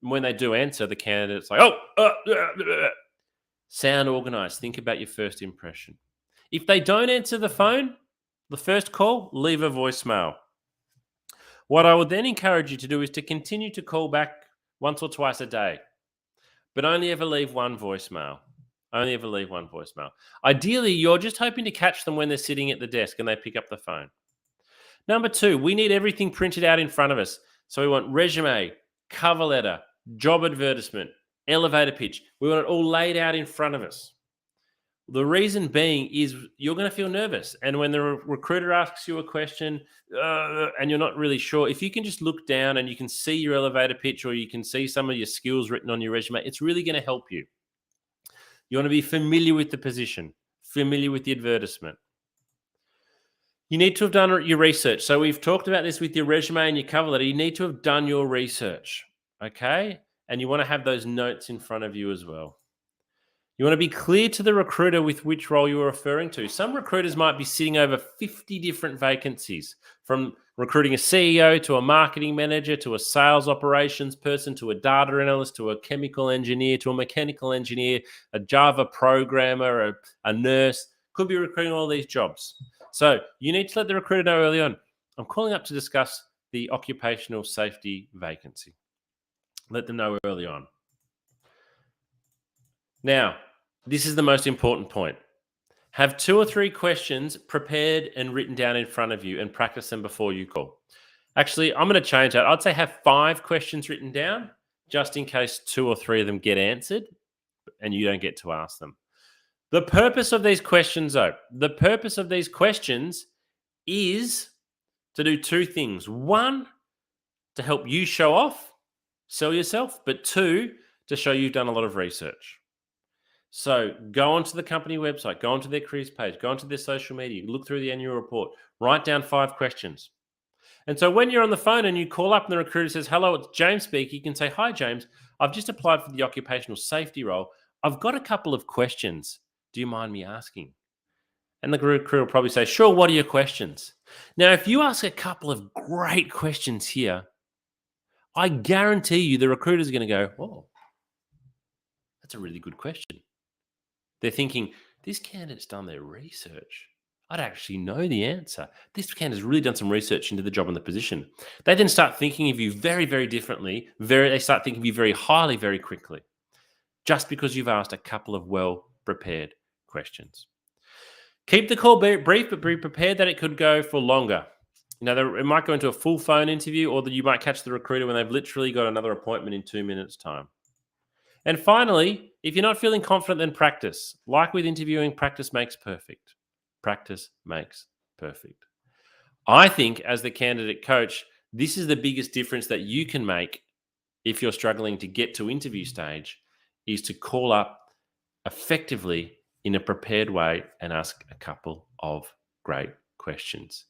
And when they do answer, the candidate's like, sound organized. Think about your first impression. If they don't answer the phone, the first call, leave a voicemail. What I would then encourage you to do is to continue to call back once or twice a day, but only ever leave one voicemail. Only ever leave one voicemail. Ideally, you're just hoping to catch them when they're sitting at the desk and they pick up the phone. Number 2, we need everything printed out in front of us. So we want resume, cover letter, job advertisement, elevator pitch. We want it all laid out in front of us. The reason being is you're going to feel nervous. And when the recruiter asks you a question and you're not really sure, if you can just look down and you can see your elevator pitch, or you can see some of your skills written on your resume, it's really going to help you. You want to be familiar with the position, familiar with the advertisement. You need to have done your research. So we've talked about this with your resume and your cover letter. You need to have done your research, okay? And you want to have those notes in front of you as well. You want to be clear to the recruiter with which role you're referring to. Some recruiters might be sitting over 50 different vacancies, from recruiting a CEO to a marketing manager to a sales operations person to a data analyst to a chemical engineer to a mechanical engineer, a Java programmer, a nurse. Could be recruiting all these jobs. So you need to let the recruiter know early on, I'm calling up to discuss the occupational safety vacancy. Let them know early on. Now, this is the most important point. Have 2 or 3 questions prepared and written down in front of you and practice them before you call. Actually, I'm going to change that. I'd say have 5 questions written down, just in case 2 or 3 of them get answered and you don't get to ask them. The purpose of these questions, though, is to do 2 things. 1, to help you show off, sell yourself, but 2, to show you've done a lot of research. So go onto the company website, go onto their careers page, go onto their social media, look through the annual report, write down 5 questions. And so when you're on the phone and you call up and the recruiter says, hello, it's James speaking, you can say, hi, James, I've just applied for the occupational safety role. I've got a couple of questions. Do you mind me asking? And the recruiter will probably say, sure, what are your questions? Now, if you ask a couple of great questions here, I guarantee you the recruiter's going to go, oh, that's a really good question. They're thinking, this candidate's done their research. I don't actually know the answer. This candidate's really done some research into the job and the position. They then start thinking of you very, very differently. They start thinking of you very highly, very quickly, just because you've asked a couple of well-prepared questions. Keep the call brief, but be prepared that it could go for longer. It might go into a full phone interview, or that you might catch the recruiter when they've literally got another appointment in 2 minutes' time. And finally, if you're not feeling confident, then practice. Like with interviewing, practice makes perfect. Practice makes perfect. I think as the candidate coach, this is the biggest difference that you can make if you're struggling to get to interview stage, is to call up effectively in a prepared way and ask a couple of great questions.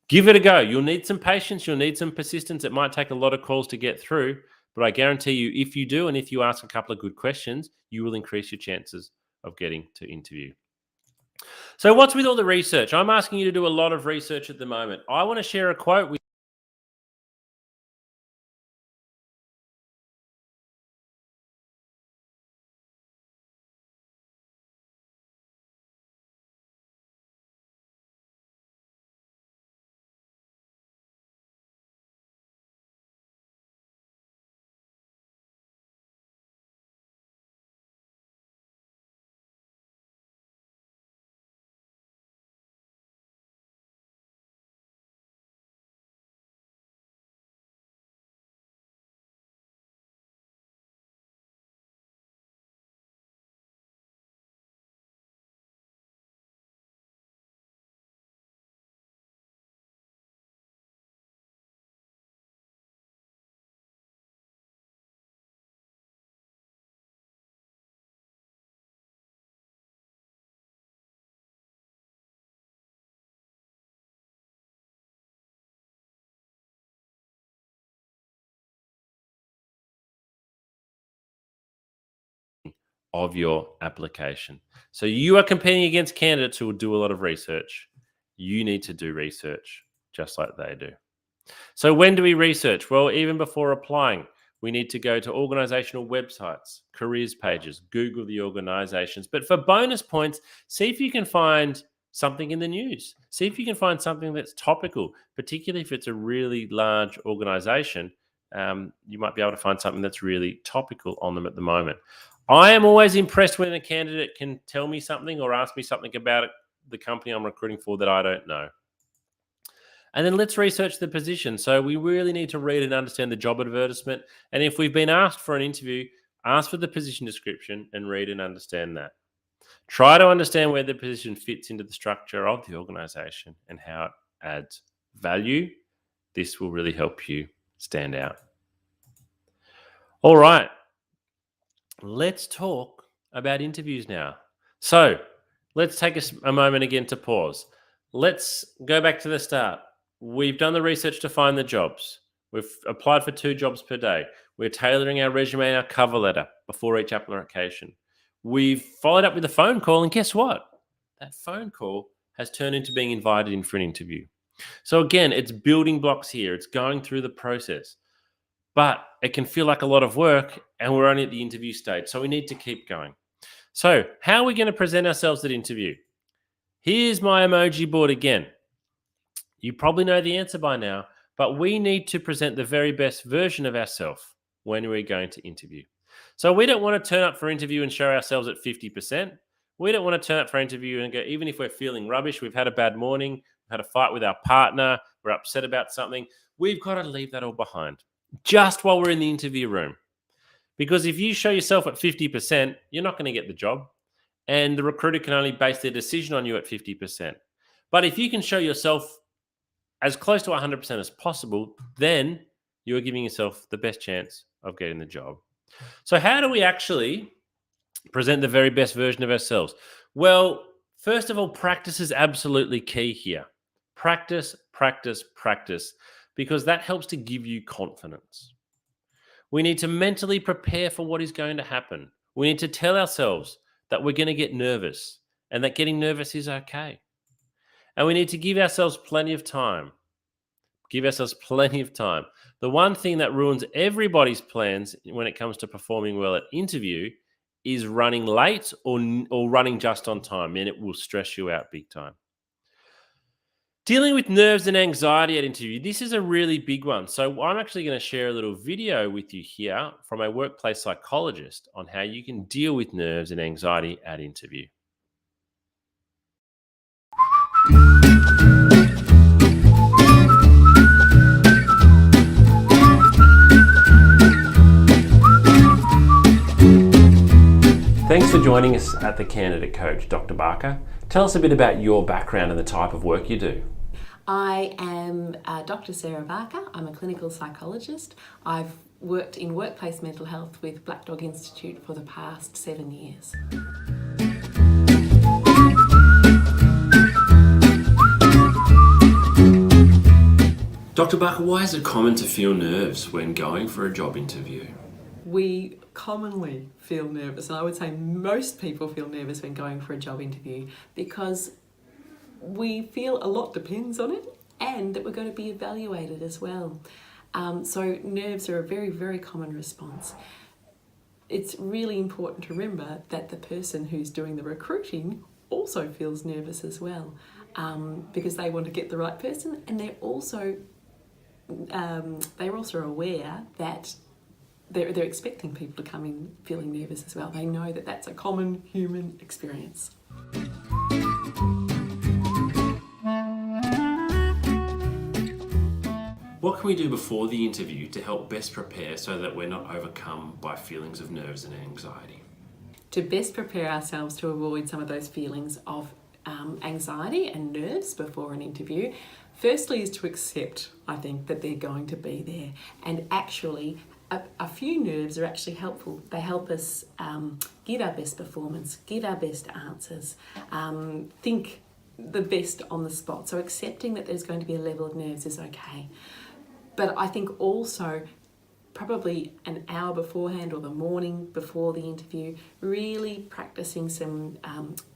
Give it a go. You'll need some patience. You'll need some persistence. It might take a lot of calls to get through, but I guarantee you, if you do, and if you ask a couple of good questions, you will increase your chances of getting to interview. So what's with all the research? I'm asking you to do a lot of research at the moment. I want to share a quote with of your application. So you are competing against candidates who will do a lot of research. You need to do research just like they do. So when do we research? Well, even before applying, we need to go to organizational websites, careers pages, Google the organizations. But for bonus points, see if you can find something in the news. See if you can find something that's topical, particularly if it's a really large organization. You might be able to find something that's really topical on them at the moment. I am always impressed when a candidate can tell me something or ask me something about it, the company I'm recruiting for, that I don't know. And then let's research the position. So we really need to read and understand the job advertisement. And if we've been asked for an interview, ask for the position description and read and understand that. Try to understand where the position fits into the structure of the organization and how it adds value. This will really help you stand out. All right. Let's talk about interviews now. So let's take a moment again to pause. Let's go back to the start. We've done the research to find the jobs. We've applied for 2 jobs per day. We're tailoring our resume and our cover letter before each application. We've followed up with a phone call, and guess what? That phone call has turned into being invited in for an interview. So again, it's building blocks here. It's going through the process. But it can feel like a lot of work, and we're only at the interview stage. So we need to keep going. So how are we going to present ourselves at interview? Here's my emoji board again. You probably know the answer by now, but we need to present the very best version of ourselves when we're going to interview. So we don't want to turn up for interview and show ourselves at 50%. We don't want to turn up for interview and go, even if we're feeling rubbish, we've had a bad morning, we've had a fight with our partner, we're upset about something, we've got to leave that all behind just while we're in the interview room. Because if you show yourself at 50%, you're not going to get the job. And the recruiter can only base their decision on you at 50%. But if you can show yourself as close to 100% as possible, then you're giving yourself the best chance of getting the job. So how do we actually present the very best version of ourselves? Well, first of all, practice is absolutely key here. Practice, practice, practice, because that helps to give you confidence. We need to mentally prepare for what is going to happen. We need to tell ourselves that we're going to get nervous and that getting nervous is okay. And we need to give ourselves plenty of time. Give ourselves plenty of time. The one thing that ruins everybody's plans when it comes to performing well at interview is running late or running just on time, and it will stress you out big time. Dealing with nerves and anxiety at interview. This is a really big one. So I'm actually going to share a little video with you here from a workplace psychologist on how you can deal with nerves and anxiety at interview. Thanks for joining us at the Candidate Coach, Dr. Barker. Tell us a bit about your background and the type of work you do. I am Dr. Sarah Barker. I'm a clinical psychologist. I've worked in workplace mental health with Black Dog Institute for the past 7 years. Dr. Barker, why is it common to feel nerves when going for a job interview? We commonly feel nervous, and I would say most people feel nervous when going for a job interview because we feel a lot depends on it and that we're going to be evaluated as well. So nerves are a very, very common response. It's really important to remember that the person who's doing the recruiting also feels nervous as well, because they want to get the right person, and they're also aware that they're expecting people to come in feeling nervous as well. They know that that's a common human experience. What can we do before the interview to help best prepare so that we're not overcome by feelings of nerves and anxiety? To best prepare ourselves to avoid some of those feelings of anxiety and nerves before an interview, firstly is to accept, I think, that they're going to be there. And actually, a few nerves are actually helpful. They help us give our best performance, give our best answers, think the best on the spot. So accepting that there's going to be a level of nerves is okay. But I think also probably an hour beforehand or the morning before the interview, really practicing some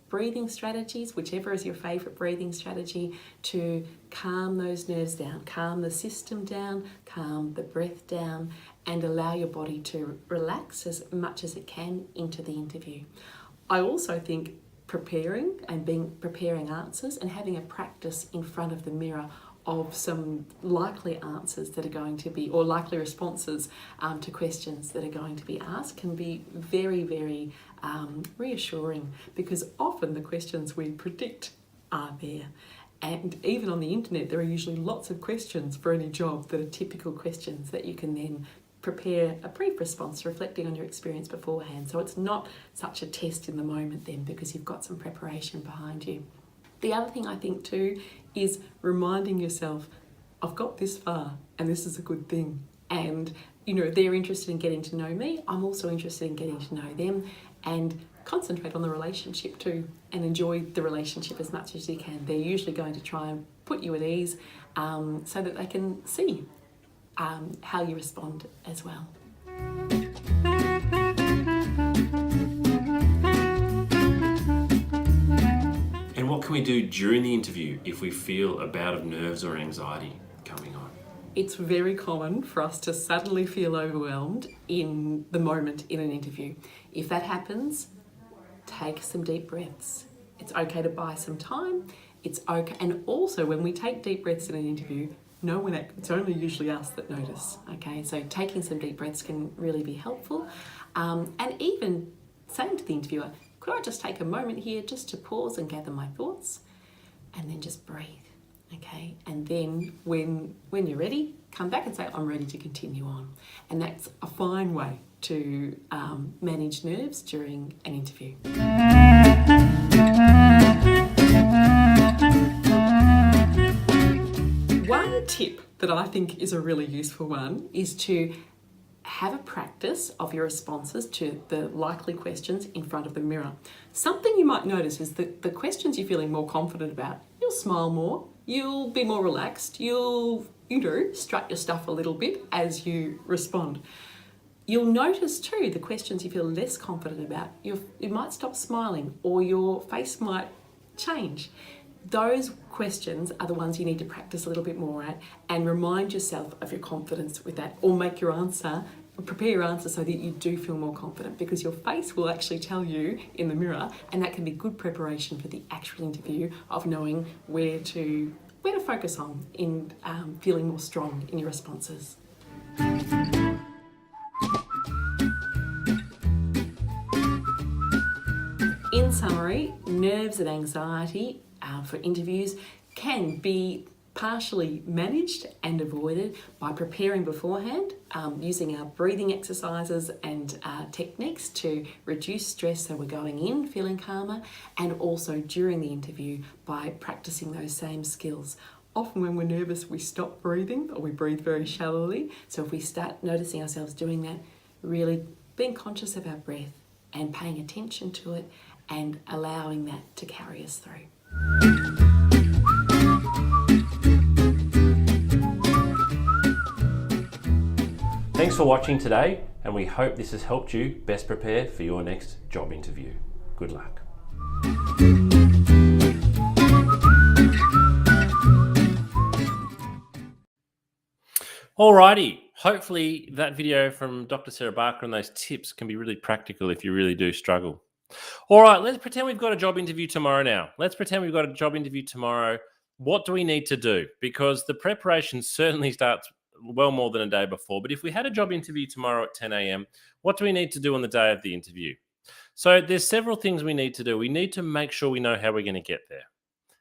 breathing strategies, whichever is your favourite breathing strategy, to calm those nerves down, calm the system down, calm the breath down, and allow your body to relax as much as it can into the interview. I also think preparing answers and having a practice in front of the mirror of some likely answers that are going to be, or likely responses to questions that are going to be asked can be very, very reassuring, because often the questions we predict are there. And even on the internet, there are usually lots of questions for any job that are typical questions that you can then prepare a brief response reflecting on your experience beforehand. So it's not such a test in the moment then, because you've got some preparation behind you. The other thing I think too is reminding yourself, I've got this far and this is a good thing. And they're interested in getting to know me. I'm also interested in getting to know them, and concentrate on the relationship too and enjoy the relationship as much as you can. They're usually going to try and put you at ease so that they can see how you respond as well. And what can we do during the interview if we feel a bout of nerves or anxiety coming on? It's very common for us to suddenly feel overwhelmed in the moment in an interview. If that happens, take some deep breaths. It's okay to buy some time. It's okay. And also, when we take deep breaths in an interview, it's only usually us that notice. Okay, so taking some deep breaths can really be helpful. And even saying to the interviewer, could I just take a moment here just to pause and gather my thoughts, and then just breathe. Okay, and then when you're ready, come back and say, I'm ready to continue on. And that's a fine way to manage nerves during an interview. One tip that I think is a really useful one is to have a practice of your responses to the likely questions in front of the mirror. Something you might notice is that the questions you're feeling more confident about, you'll smile more, you'll be more relaxed, you'll, strut your stuff a little bit as you respond. You'll notice too, the questions you feel less confident about, you might stop smiling or your face might change. Those questions are the ones you need to practice a little bit more at, and remind yourself of your confidence with that, or prepare your answer so that you do feel more confident, because your face will actually tell you in the mirror, and that can be good preparation for the actual interview of knowing where to where to focus on in feeling more strong in your responses. In summary, nerves and anxiety for interviews can be partially managed and avoided by preparing beforehand, using our breathing exercises and techniques to reduce stress so we're going in feeling calmer, and also during the interview by practicing those same skills. Often when we're nervous, we stop breathing or we breathe very shallowly. So if we start noticing ourselves doing that, really being conscious of our breath and paying attention to it and allowing that to carry us through. Thanks for watching today, and we hope this has helped you best prepare for your next job interview. Good luck. Alrighty, hopefully that video from Dr. Sarah Barker and those tips can be really practical if you really do struggle. All right, let's pretend we've got a job interview tomorrow now. Let's pretend we've got a job interview tomorrow. What do we need to do? Because the preparation certainly starts well more than a day before. But if we had a job interview tomorrow at 10 a.m., what do we need to do on the day of the interview? So there's several things we need to do. We need to make sure we know how we're going to get there.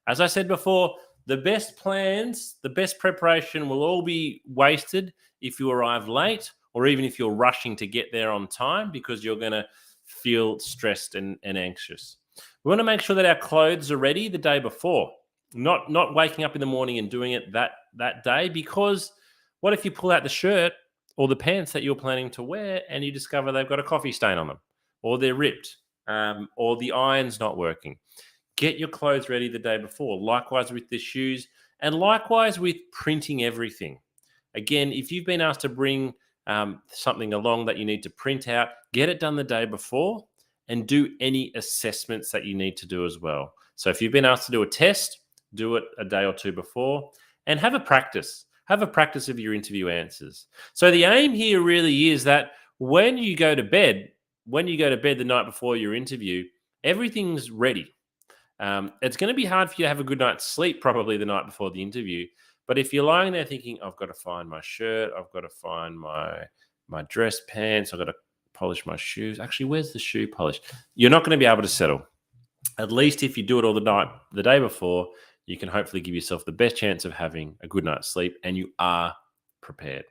As I said before, the best plans, the best preparation will all be wasted if you arrive late or even if you're rushing to get there on time because you're going to feel stressed and anxious. We want to make sure that our clothes are ready the day before, not waking up in the morning and doing it that day, because what if you pull out the shirt or the pants that you're planning to wear and you discover they've got a coffee stain on them or they're ripped or the iron's not working? Get your clothes ready the day before. Likewise with the shoes and likewise with printing everything. Again, if you've been asked to bring something along that you need to print out, get it done the day before and do any assessments that you need to do as well. So if you've been asked to do a test, do it a day or two before and have a practice. Have a practice of your interview answers. So the aim here really is that when you go to bed the night before your interview, everything's ready. It's going to be hard for you to have a good night's sleep probably the night before the interview. But if you're lying there thinking, I've got to find my shirt, I've got to find my dress pants, I've got to polish my shoes. Actually, where's the shoe polish? You're not going to be able to settle. At least if you do it all the day before, you can hopefully give yourself the best chance of having a good night's sleep and you are prepared.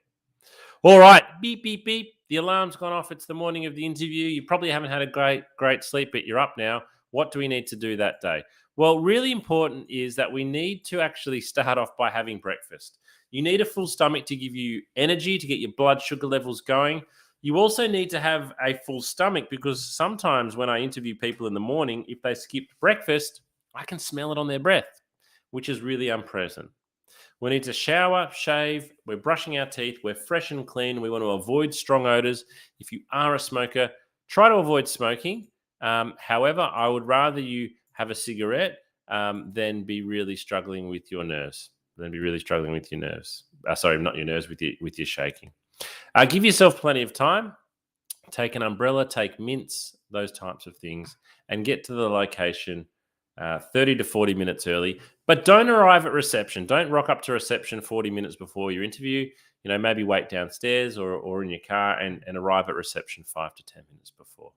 All right, beep, beep, beep. The alarm's gone off. It's the morning of the interview. You probably haven't had a great sleep, but you're up now. What do we need to do that day? Well, really important is that we need to actually start off by having breakfast. You need a full stomach to give you energy, to get your blood sugar levels going. You also need to have a full stomach because sometimes when I interview people in the morning, if they skipped breakfast, I can smell it on their breath, which is really unpleasant. We need to shower, shave, we're brushing our teeth, we're fresh and clean. We want to avoid strong odors. If you are a smoker, try to avoid smoking. However, I would rather you have a cigarette than be really struggling with your nerves. Sorry, not your nerves, with your shaking. Give yourself plenty of time. Take an umbrella, take mints, those types of things, and get to the location 30 to 40 minutes early. But don't arrive at reception. Don't rock up to reception 40 minutes before your interview. Maybe wait downstairs or in your car and arrive at reception 5 to 10 minutes before.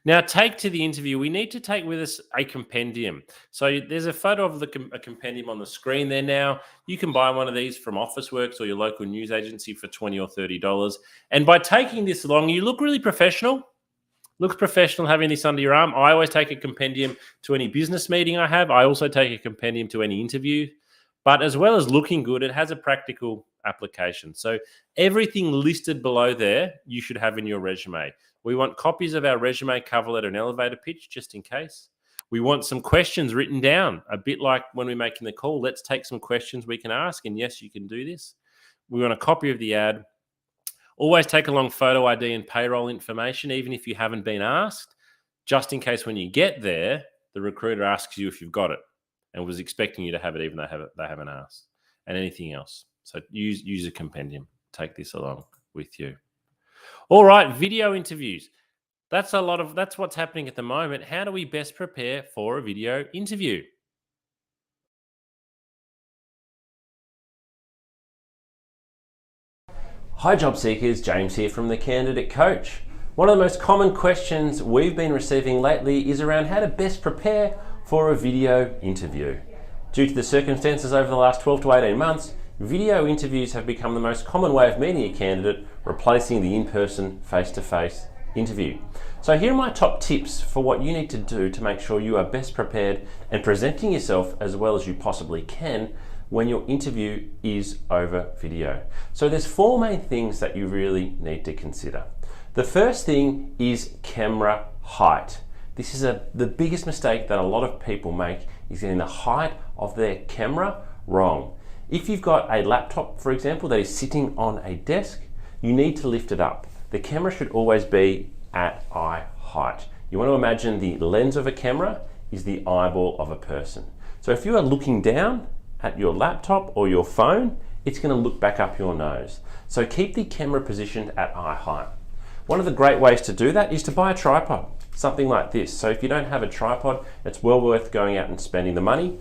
Now, take to the interview, we need to take with us a compendium. So there's a photo of a compendium on the screen there now. You can buy one of these from Officeworks or your local news agency for $20 or $30. And by taking this along, you look really professional. Looks professional having this under your arm. I always take a compendium to any business meeting I have. I also take a compendium to any interview. But as well as looking good, it has a practical application. So everything listed below there, you should have in your resume. We want copies of our resume, cover letter, and elevator pitch, just in case. We want some questions written down, a bit like when we're making the call. Let's take some questions we can ask, and yes, you can do this. We want a copy of the ad. Always take along photo ID and payroll information, even if you haven't been asked, just in case when you get there, the recruiter asks you if you've got it and was expecting you to have it, even though they haven't asked, and anything else. So use a compendium. Take this along with you. All right, video interviews. That's what's happening at the moment. How do we best prepare for a video interview? Hi job seekers, James here from the Candidate Coach. One of the most common questions we've been receiving lately is around how to best prepare for a video interview. Due to the circumstances over the last 12 to 18 months, video interviews have become the most common way of meeting a candidate, replacing the in-person, face-to-face interview. So here are my top tips for what you need to do to make sure you are best prepared and presenting yourself as well as you possibly can when your interview is over video. So there's four main things that you really need to consider. The first thing is camera height. This is the biggest mistake that a lot of people make, is getting the height of their camera wrong. If you've got a laptop, for example, that is sitting on a desk, you need to lift it up. The camera should always be at eye height. You want to imagine the lens of a camera is the eyeball of a person. So if you are looking down at your laptop or your phone, it's going to look back up your nose. So keep the camera positioned at eye height. One of the great ways to do that is to buy a tripod, something like this. So if you don't have a tripod, it's well worth going out and spending the money.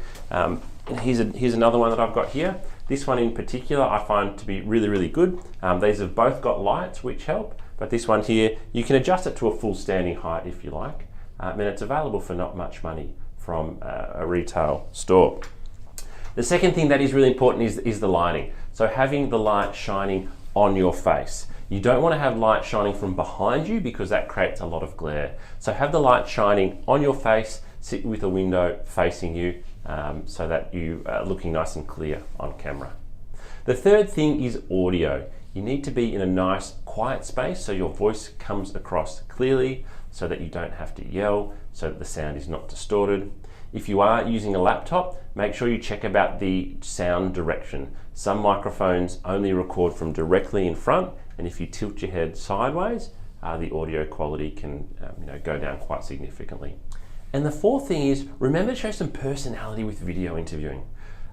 Here's another one that I've got here. This one in particular I find to be really, really good. These have both got lights which help, but this one here, you can adjust it to a full standing height if you like. And it's available for not much money from a retail store. The second thing that is really important is the lighting. So having the light shining on your face. You don't want to have light shining from behind you because that creates a lot of glare. So have the light shining on your face, sit with a window facing you so that you are looking nice and clear on camera. The third thing is audio. You need to be in a nice quiet space so your voice comes across clearly, so that you don't have to yell, so that the sound is not distorted. If you are using a laptop, make sure you check about the sound direction. Some microphones only record from directly in front, and if you tilt your head sideways, the audio quality can go down quite significantly. And the fourth thing is, remember to show some personality with video interviewing.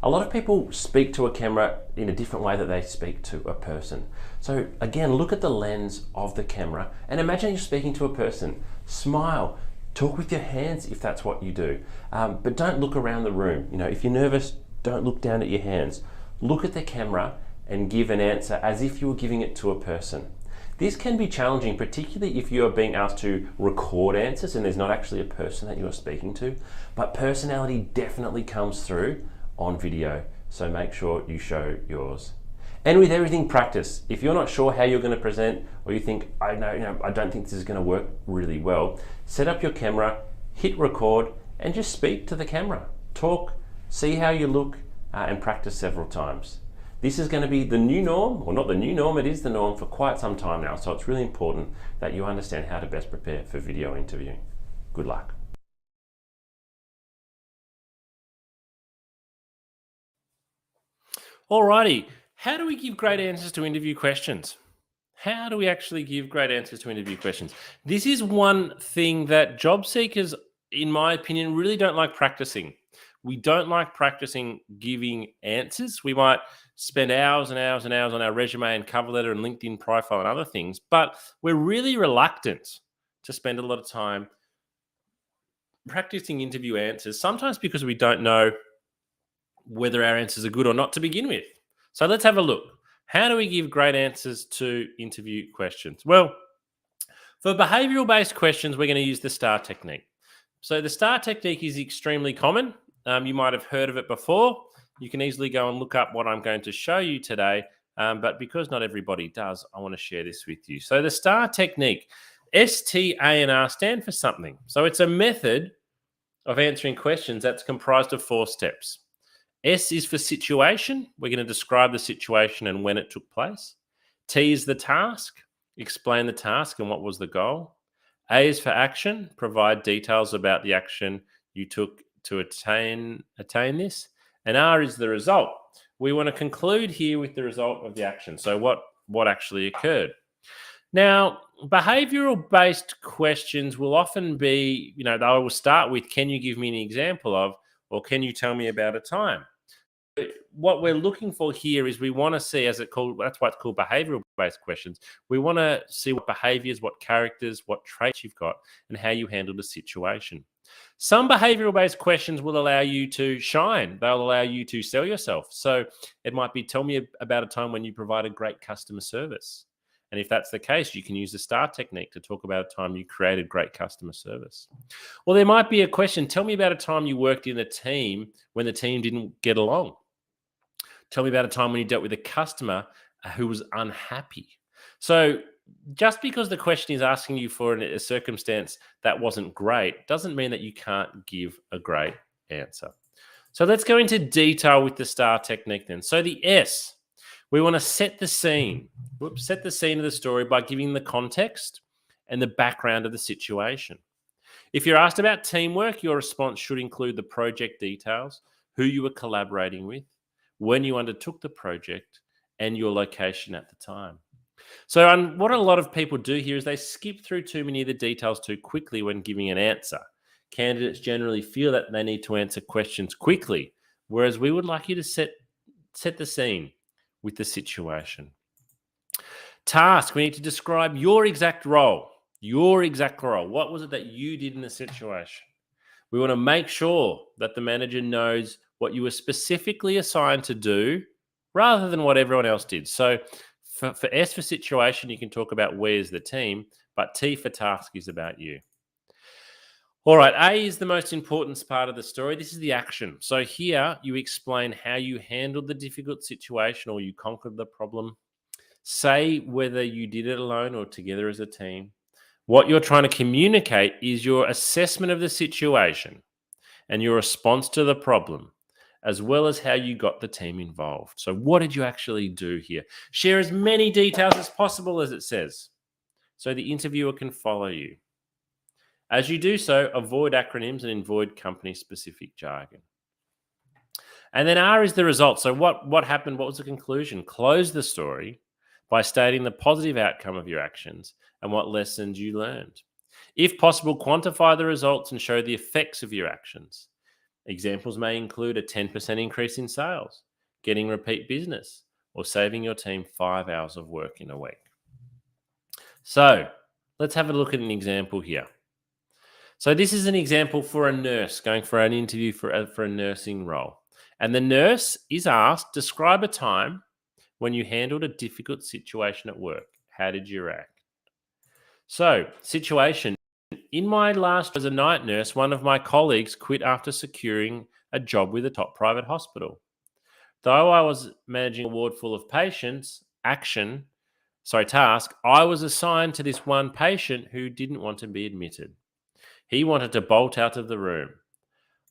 A lot of people speak to a camera in a different way that they speak to a person. So again, look at the lens of the camera and imagine you're speaking to a person. Smile. Talk with your hands if that's what you do, but don't look around the room. If you're nervous, don't look down at your hands. Look at the camera and give an answer as if you were giving it to a person. This can be challenging, particularly if you are being asked to record answers and there's not actually a person that you are speaking to, but personality definitely comes through on video, so make sure you show yours. And with everything, practice. If you're not sure how you're going to present, or you think, I don't think this is going to work really well, set up your camera, hit record, and just speak to the camera. Talk, see how you look, and practice several times. This is going to be the new norm, or not the new norm, it is the norm for quite some time now, so it's really important that you understand how to best prepare for video interviewing. Good luck. Alrighty. How do we give great answers to interview questions? How do we actually give great answers to interview questions? This is one thing that job seekers, in my opinion, really don't like practicing. We don't like practicing giving answers. We might spend hours and hours and hours on our resume and cover letter and LinkedIn profile and other things, but we're really reluctant to spend a lot of time practicing interview answers, sometimes because we don't know whether our answers are good or not to begin with. So let's have a look. How do we give great answers to interview questions? Well, for behavioral-based questions, we're going to use the STAR technique. So the STAR technique is extremely common. You might have heard of it before. You can easily go and look up what I'm going to show you today. But because not everybody does, I want to share this with you. So the STAR technique, S-T-A-R stand for something. So it's a method of answering questions that's comprised of 4 steps. S is for situation. We're going to describe the situation and when it took place. T is the task. Explain the task and what was the goal. A is for action. Provide details about the action you took to attain this. And R is the result. We want to conclude here with the result of the action. So what actually occurred? Now, behavioral-based questions will often be, they will start with, can you give me an example of, or can you tell me about a time? what we're looking for here is we want to see, that's why it's called behavioral-based questions. We want to see what behaviors, what characters, what traits you've got, and how you handle the situation. Some behavioral-based questions will allow you to shine. They'll allow you to sell yourself. So it might be, tell me about a time when you provided great customer service. And if that's the case, you can use the STAR technique to talk about a time you created great customer service. Or there might be a question, tell me about a time you worked in a team when the team didn't get along. Tell me about a time when you dealt with a customer who was unhappy. So just because the question is asking you for a circumstance that wasn't great doesn't mean that you can't give a great answer. So let's go into detail with the STAR technique then. So the S, we want to set the scene. Set the scene of the story by giving the context and the background of the situation. If you're asked about teamwork, your response should include the project details, who you were collaborating with, when you undertook the project, and your location at the time. So what a lot of people do here is they skip through too many of the details too quickly when giving an answer. Candidates generally feel that they need to answer questions quickly, whereas we would like you to set the scene with the situation. Task, we need to describe your exact role. Your exact role. What was it that you did in the situation? We want to make sure that the manager knows what you were specifically assigned to do rather than what everyone else did. So for S for situation, you can talk about where's the team, but T for task is about you. All right, A is the most important part of the story. This is the action. So here you explain how you handled the difficult situation or you conquered the problem. Say whether you did it alone or together as a team. What you're trying to communicate is your assessment of the situation and your response to the problem, as well as how you got the team involved. So what did you actually do here? Share as many details as possible, as it says, so the interviewer can follow you. As you do so, avoid acronyms and avoid company-specific jargon. And then R is the result. So what happened? What was the conclusion? Close the story by stating the positive outcome of your actions and what lessons you learned. If possible, quantify the results and show the effects of your actions. Examples may include a 10% increase in sales, getting repeat business, or saving your team 5 hours of work in a week. So let's have a look at an example here. So this is an example for a nurse going for an interview for a nursing role. And the nurse is asked, describe a time when you handled a difficult situation at work. How did you react? So, situation. In my last as a night nurse, one of my colleagues quit after securing a job with a top private hospital. Though I was managing a ward full of patients, task, I was assigned to this one patient who didn't want to be admitted. He wanted to bolt out of the room.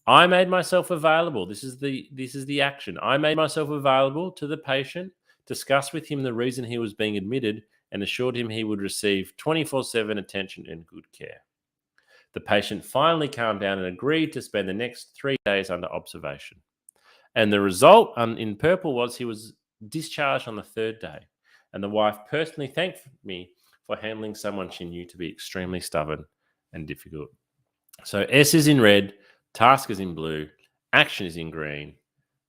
I made myself available. This is the action. I made myself available to the patient, discussed with him the reason he was being admitted, and assured him he would receive 24/7 attention and good care. The patient finally calmed down and agreed to spend the next 3 days under observation. And the result in purple was he was discharged on the 3rd day. And the wife personally thanked me for handling someone she knew to be extremely stubborn and difficult. So S is in red, task is in blue, action is in green,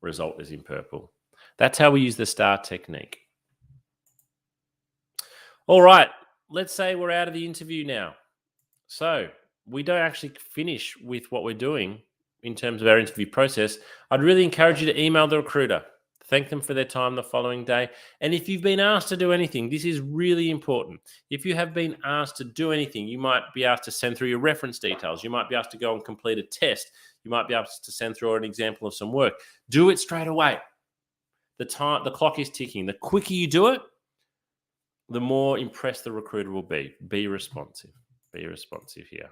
result is in purple. That's how we use the STAR technique. All right, let's say we're out of the interview now. So we don't actually finish with what we're doing in terms of our interview process. I'd really encourage you to email the recruiter, thank them for their time the following day. And if you've been asked to do anything, this is really important. If you have been asked to do anything, you might be asked to send through your reference details. You might be asked to go and complete a test. You might be asked to send through an example of some work. Do it straight away. The clock is ticking. The quicker you do it, the more impressed the recruiter will be. Be responsive. Be responsive here.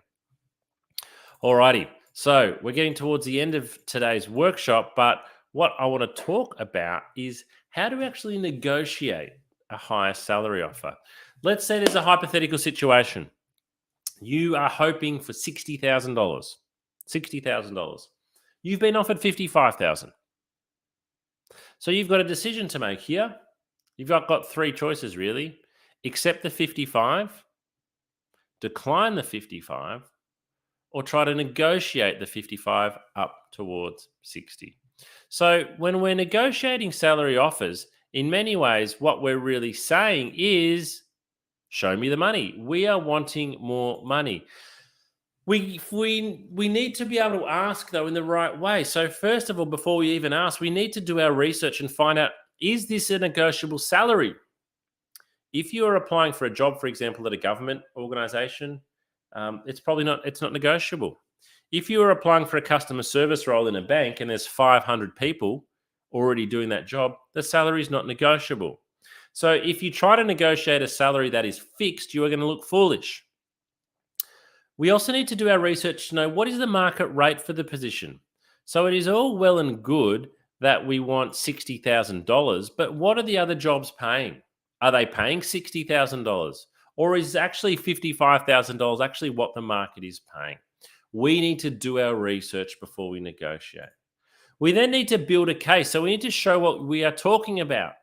Alrighty. So we're getting towards the end of today's workshop, but what I want to talk about is how to actually negotiate a higher salary offer. Let's say there's a hypothetical situation. You are hoping for $60,000. $60,000. You've been offered $55,000. So you've got a decision to make here. You've got 3 choices really. Accept the 55, decline the 55, or try to negotiate the 55 up towards 60. So when we're negotiating salary offers, in many ways, what we're really saying is, show me the money. We are wanting more money. We need to be able to ask though in the right way. So first of all, before we even ask, we need to do our research and find out, is this a negotiable salary? If you are applying for a job, for example, at a government organization, it's not negotiable. If you are applying for a customer service role in a bank and there's 500 people already doing that job, the salary is not negotiable. So if you try to negotiate a salary that is fixed, you are going to look foolish. We also need to do our research to know what is the market rate for the position. So it is all well and good that we want $60,000, but what are the other jobs paying? Are they paying $60,000? Or is actually $55,000 actually what the market is paying? We need to do our research before we negotiate. We then need to build a case. So we need to show what we are talking about.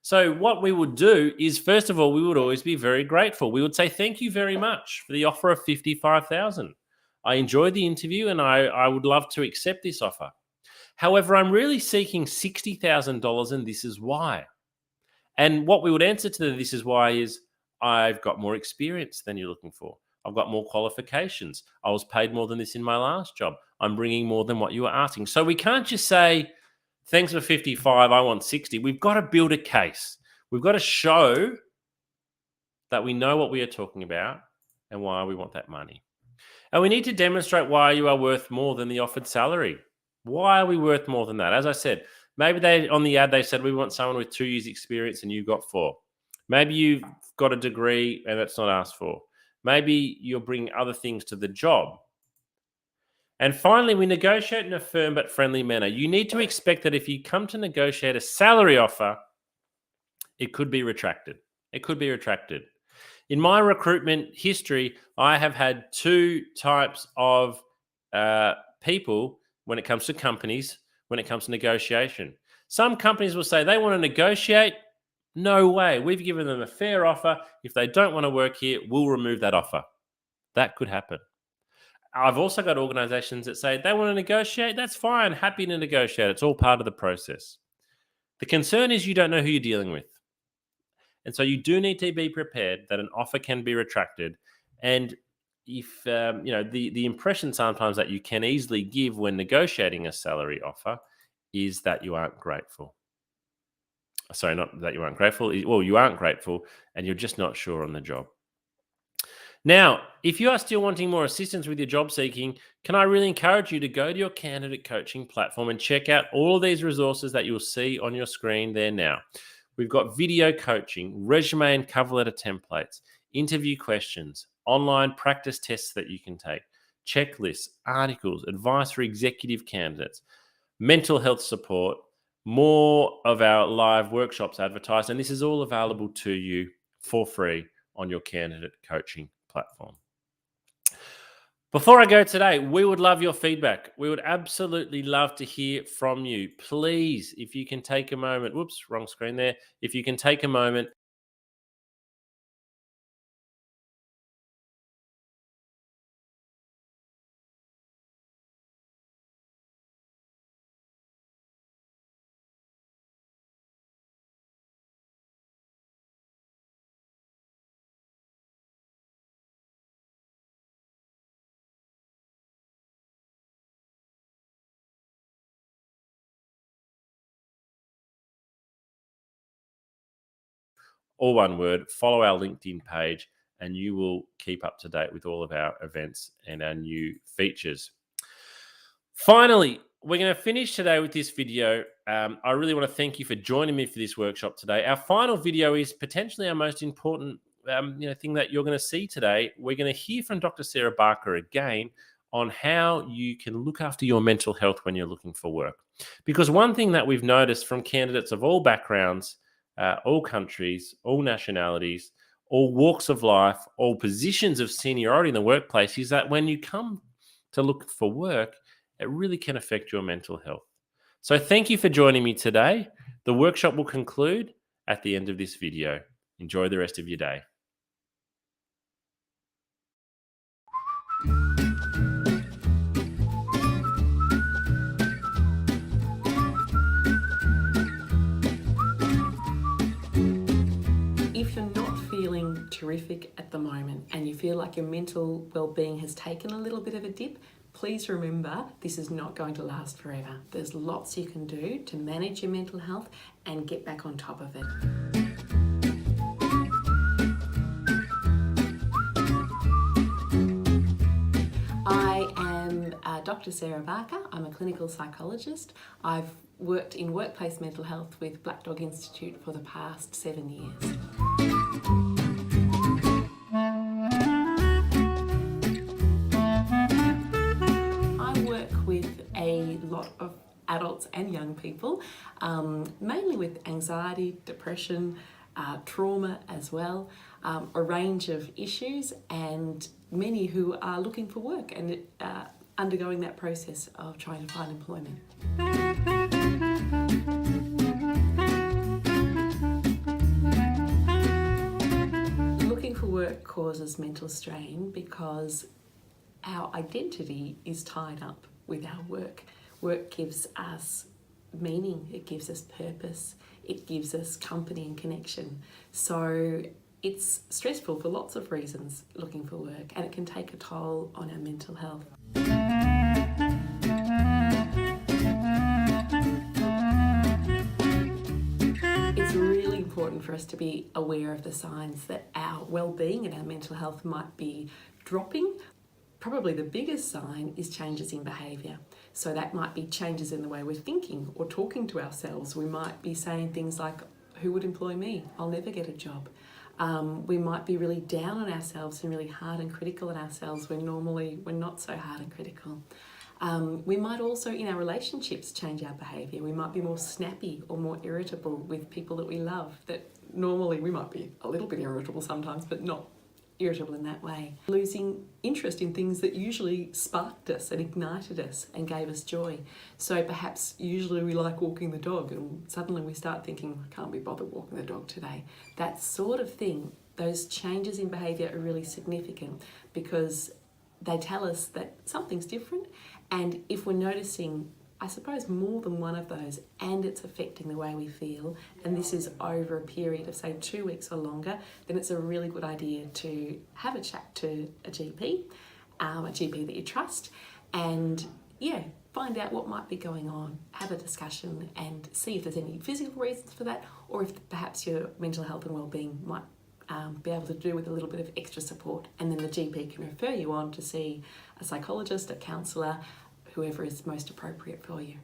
So what we would do is, first of all, we would always be very grateful. We would say, thank you very much for the offer of 55,000. I enjoyed the interview and I would love to accept this offer. However, I'm really seeking $60,000 and this is why. And what we would answer to this is why is, I've got more experience than you're looking for. I've got more qualifications. I was paid more than this in my last job. I'm bringing more than what you were asking. So we can't just say, thanks for 55, I want 60. We've got to build a case. We've got to show that we know what we are talking about and why we want that money. And we need to demonstrate why you are worth more than the offered salary. Why are we worth more than that? As I said, maybe on the ad they said we want someone with 2 years experience and you got 4. Maybe you've got a degree and that's not asked for. Maybe you're bringing other things to the job. And finally, we negotiate in a firm but friendly manner. You need to expect that if you come to negotiate a salary offer, it could be retracted. It could be retracted. In my recruitment history, I have had 2 types of people when it comes to companies, when it comes to negotiation. Some companies will say they want to negotiate. No way. We've given them a fair offer. If they don't want to work here, we'll remove that offer. That could happen. I've also got organizations that say they want to negotiate. That's fine. Happy to negotiate. It's all part of the process. The concern is you don't know who you're dealing with. And so you do need to be prepared that an offer can be retracted. And if, the impression sometimes that you can easily give when negotiating a salary offer is that you aren't grateful. Sorry, not that you aren't grateful. Well, you aren't grateful and you're just not sure on the job. Now, if you are still wanting more assistance with your job seeking, can I really encourage you to go to your candidate coaching platform and check out all of these resources that you'll see on your screen there now. We've got video coaching, resume and cover letter templates, interview questions, online practice tests that you can take, checklists, articles, advice for executive candidates, mental health support, more of our live workshops advertised, and this is all available to you for free on your candidate coaching platform. Before I go today, we would love your feedback. We would absolutely love to hear from you. Please, if you can take a moment, whoops, wrong screen there. If you can take a moment, all one word, follow our LinkedIn page and you will keep up to date with all of our events and our new features. Finally, we're going to finish today with this video. I really want to thank you for joining me for this workshop today. Our final video is potentially our most important thing that you're going to see today. We're going to hear from Dr. Sarah Barker again on how you can look after your mental health when you're looking for work. Because one thing that we've noticed from candidates of all backgrounds, all countries, all nationalities, all walks of life, all positions of seniority in the workplace is that when you come to look for work, it really can affect your mental health. So thank you for joining me today. The workshop will conclude at the end of this video. Enjoy the rest of your day. feeling terrific at the moment and you feel like your mental well-being has taken a little bit of a dip, please remember this is not going to last forever. There's lots you can do to manage your mental health and get back on top of it. I am Dr. Sarah Barker. I'm a clinical psychologist. I've worked in workplace mental health with Black Dog Institute for the past 7 years. I work with a lot of adults and young people, mainly with anxiety, depression, trauma as well, a range of issues, and many who are looking for work and undergoing that process of trying to find employment. Looking for work causes mental strain because our identity is tied up with our work. Work gives us meaning, it gives us purpose, it gives us company and connection. So it's stressful for lots of reasons looking for work, and it can take a toll on our mental health. It's really important for us to be aware of the signs that our well-being and our mental health might be dropping. Probably the biggest sign is changes in behaviour. So that might be changes in the way we're thinking or talking to ourselves. We might be saying things like, who would employ me? I'll never get a job. We might be really down on ourselves and really hard and critical on ourselves when normally we're not so hard and critical. We might also, in our relationships, change our behaviour. We might be more snappy or more irritable with people that we love, that normally we might be a little bit irritable sometimes, but not irritable in that way. Losing interest in things that usually sparked us and ignited us and gave us joy. So perhaps usually we like walking the dog and suddenly we start thinking, I can't be bothered walking the dog today. That sort of thing, those changes in behaviour are really significant because they tell us that something's different, and if we're noticing, I suppose, more than one of those and it's affecting the way we feel, and this is over a period of say 2 weeks or longer, then it's a really good idea to have a chat to a GP that you trust, and find out what might be going on, have a discussion and see if there's any physical reasons for that, or if perhaps your mental health and wellbeing might be able to do with a little bit of extra support, and then the GP can refer you on to see a psychologist, a counsellor, whoever is most appropriate for you.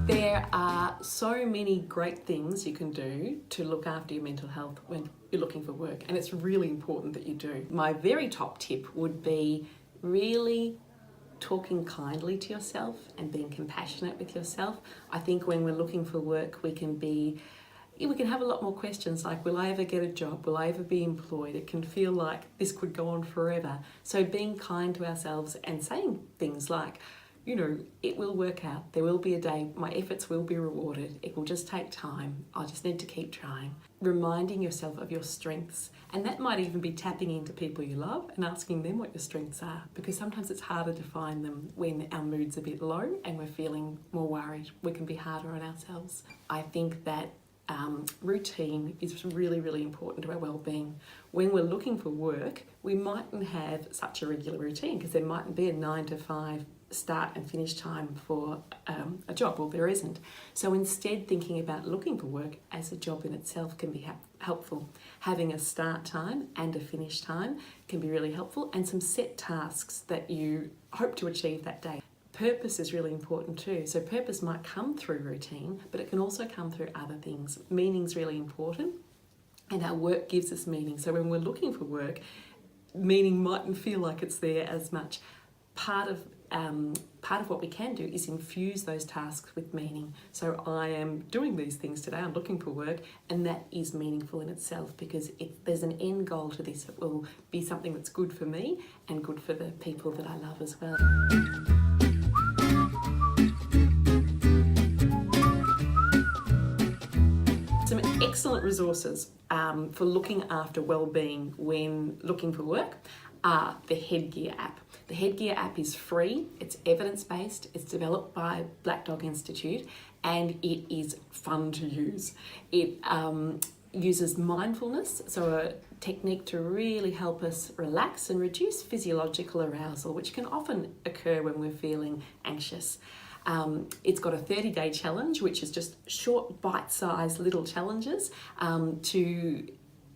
There are so many great things you can do to look after your mental health when you're looking for work, and it's really important that you do. My very top tip would be really talking kindly to yourself and being compassionate with yourself. I think when we're looking for work, we can have a lot more questions like, will I ever get a job? Will I ever be employed? It can feel like this could go on forever. So being kind to ourselves and saying things like, it will work out. There will be a day, my efforts will be rewarded. It will just take time. I just need to keep trying. Reminding yourself of your strengths. And that might even be tapping into people you love and asking them what your strengths are, because sometimes it's harder to find them when our mood's a bit low and we're feeling more worried. We can be harder on ourselves. I think that routine is really, really important to our well-being. When we're looking for work, we mightn't have such a regular routine because there mightn't be a 9 to 5 start and finish time for a job. Well, there isn't. So instead, thinking about looking for work as a job in itself can be helpful. Having a start time and a finish time can be really helpful, and some set tasks that you hope to achieve that day. Purpose is really important too. So purpose might come through routine, but it can also come through other things. Meaning's really important, and our work gives us meaning. So when we're looking for work, meaning mightn't feel like it's there as much. Part of what we can do is infuse those tasks with meaning. So I am doing these things today, I'm looking for work, and that is meaningful in itself because there's an end goal to this. It will be something that's good for me and good for the people that I love as well. Some excellent resources for looking after well-being when looking for work are the Headgear app. The Headgear app is free, it's evidence-based, it's developed by Black Dog Institute, and it is fun to use. It uses mindfulness, so a technique to really help us relax and reduce physiological arousal, which can often occur when we're feeling anxious. It's got a 30-day challenge, which is just short, bite-sized little challenges to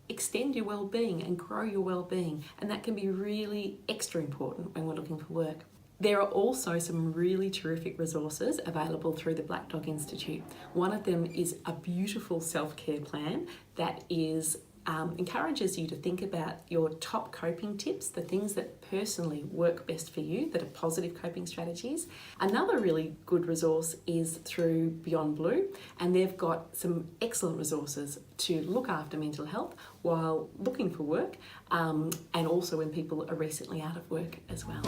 extend your well-being and grow your well-being, and that can be really extra important when we're looking for work. There are also some really terrific resources available through the Black Dog Institute. One of them is a beautiful self-care plan that encourages you to think about your top coping tips, the things that personally work best for you, that are positive coping strategies. Another really good resource is through Beyond Blue, and they've got some excellent resources to look after mental health while looking for work, and also when people are recently out of work as well.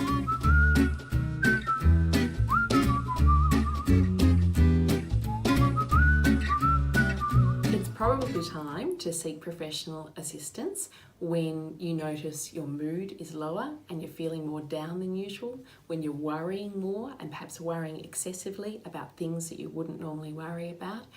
Probably time to seek professional assistance when you notice your mood is lower and you're feeling more down than usual, when you're worrying more and perhaps worrying excessively about things that you wouldn't normally worry about,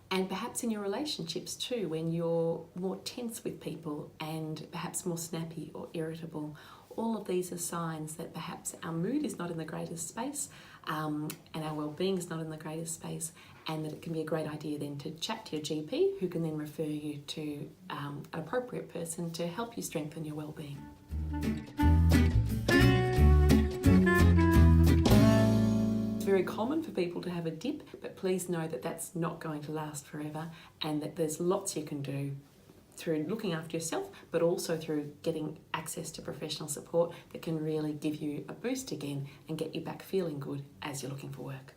and perhaps in your relationships too, when you're more tense with people and perhaps more snappy or irritable. All of these are signs that perhaps our mood is not in the greatest space, and our well-being is not in the greatest space, and that it can be a great idea then to chat to your GP, who can then refer you to an appropriate person to help you strengthen your well-being. It's very common for people to have a dip, but please know that that's not going to last forever, and that there's lots you can do through looking after yourself, but also through getting access to professional support that can really give you a boost again and get you back feeling good as you're looking for work.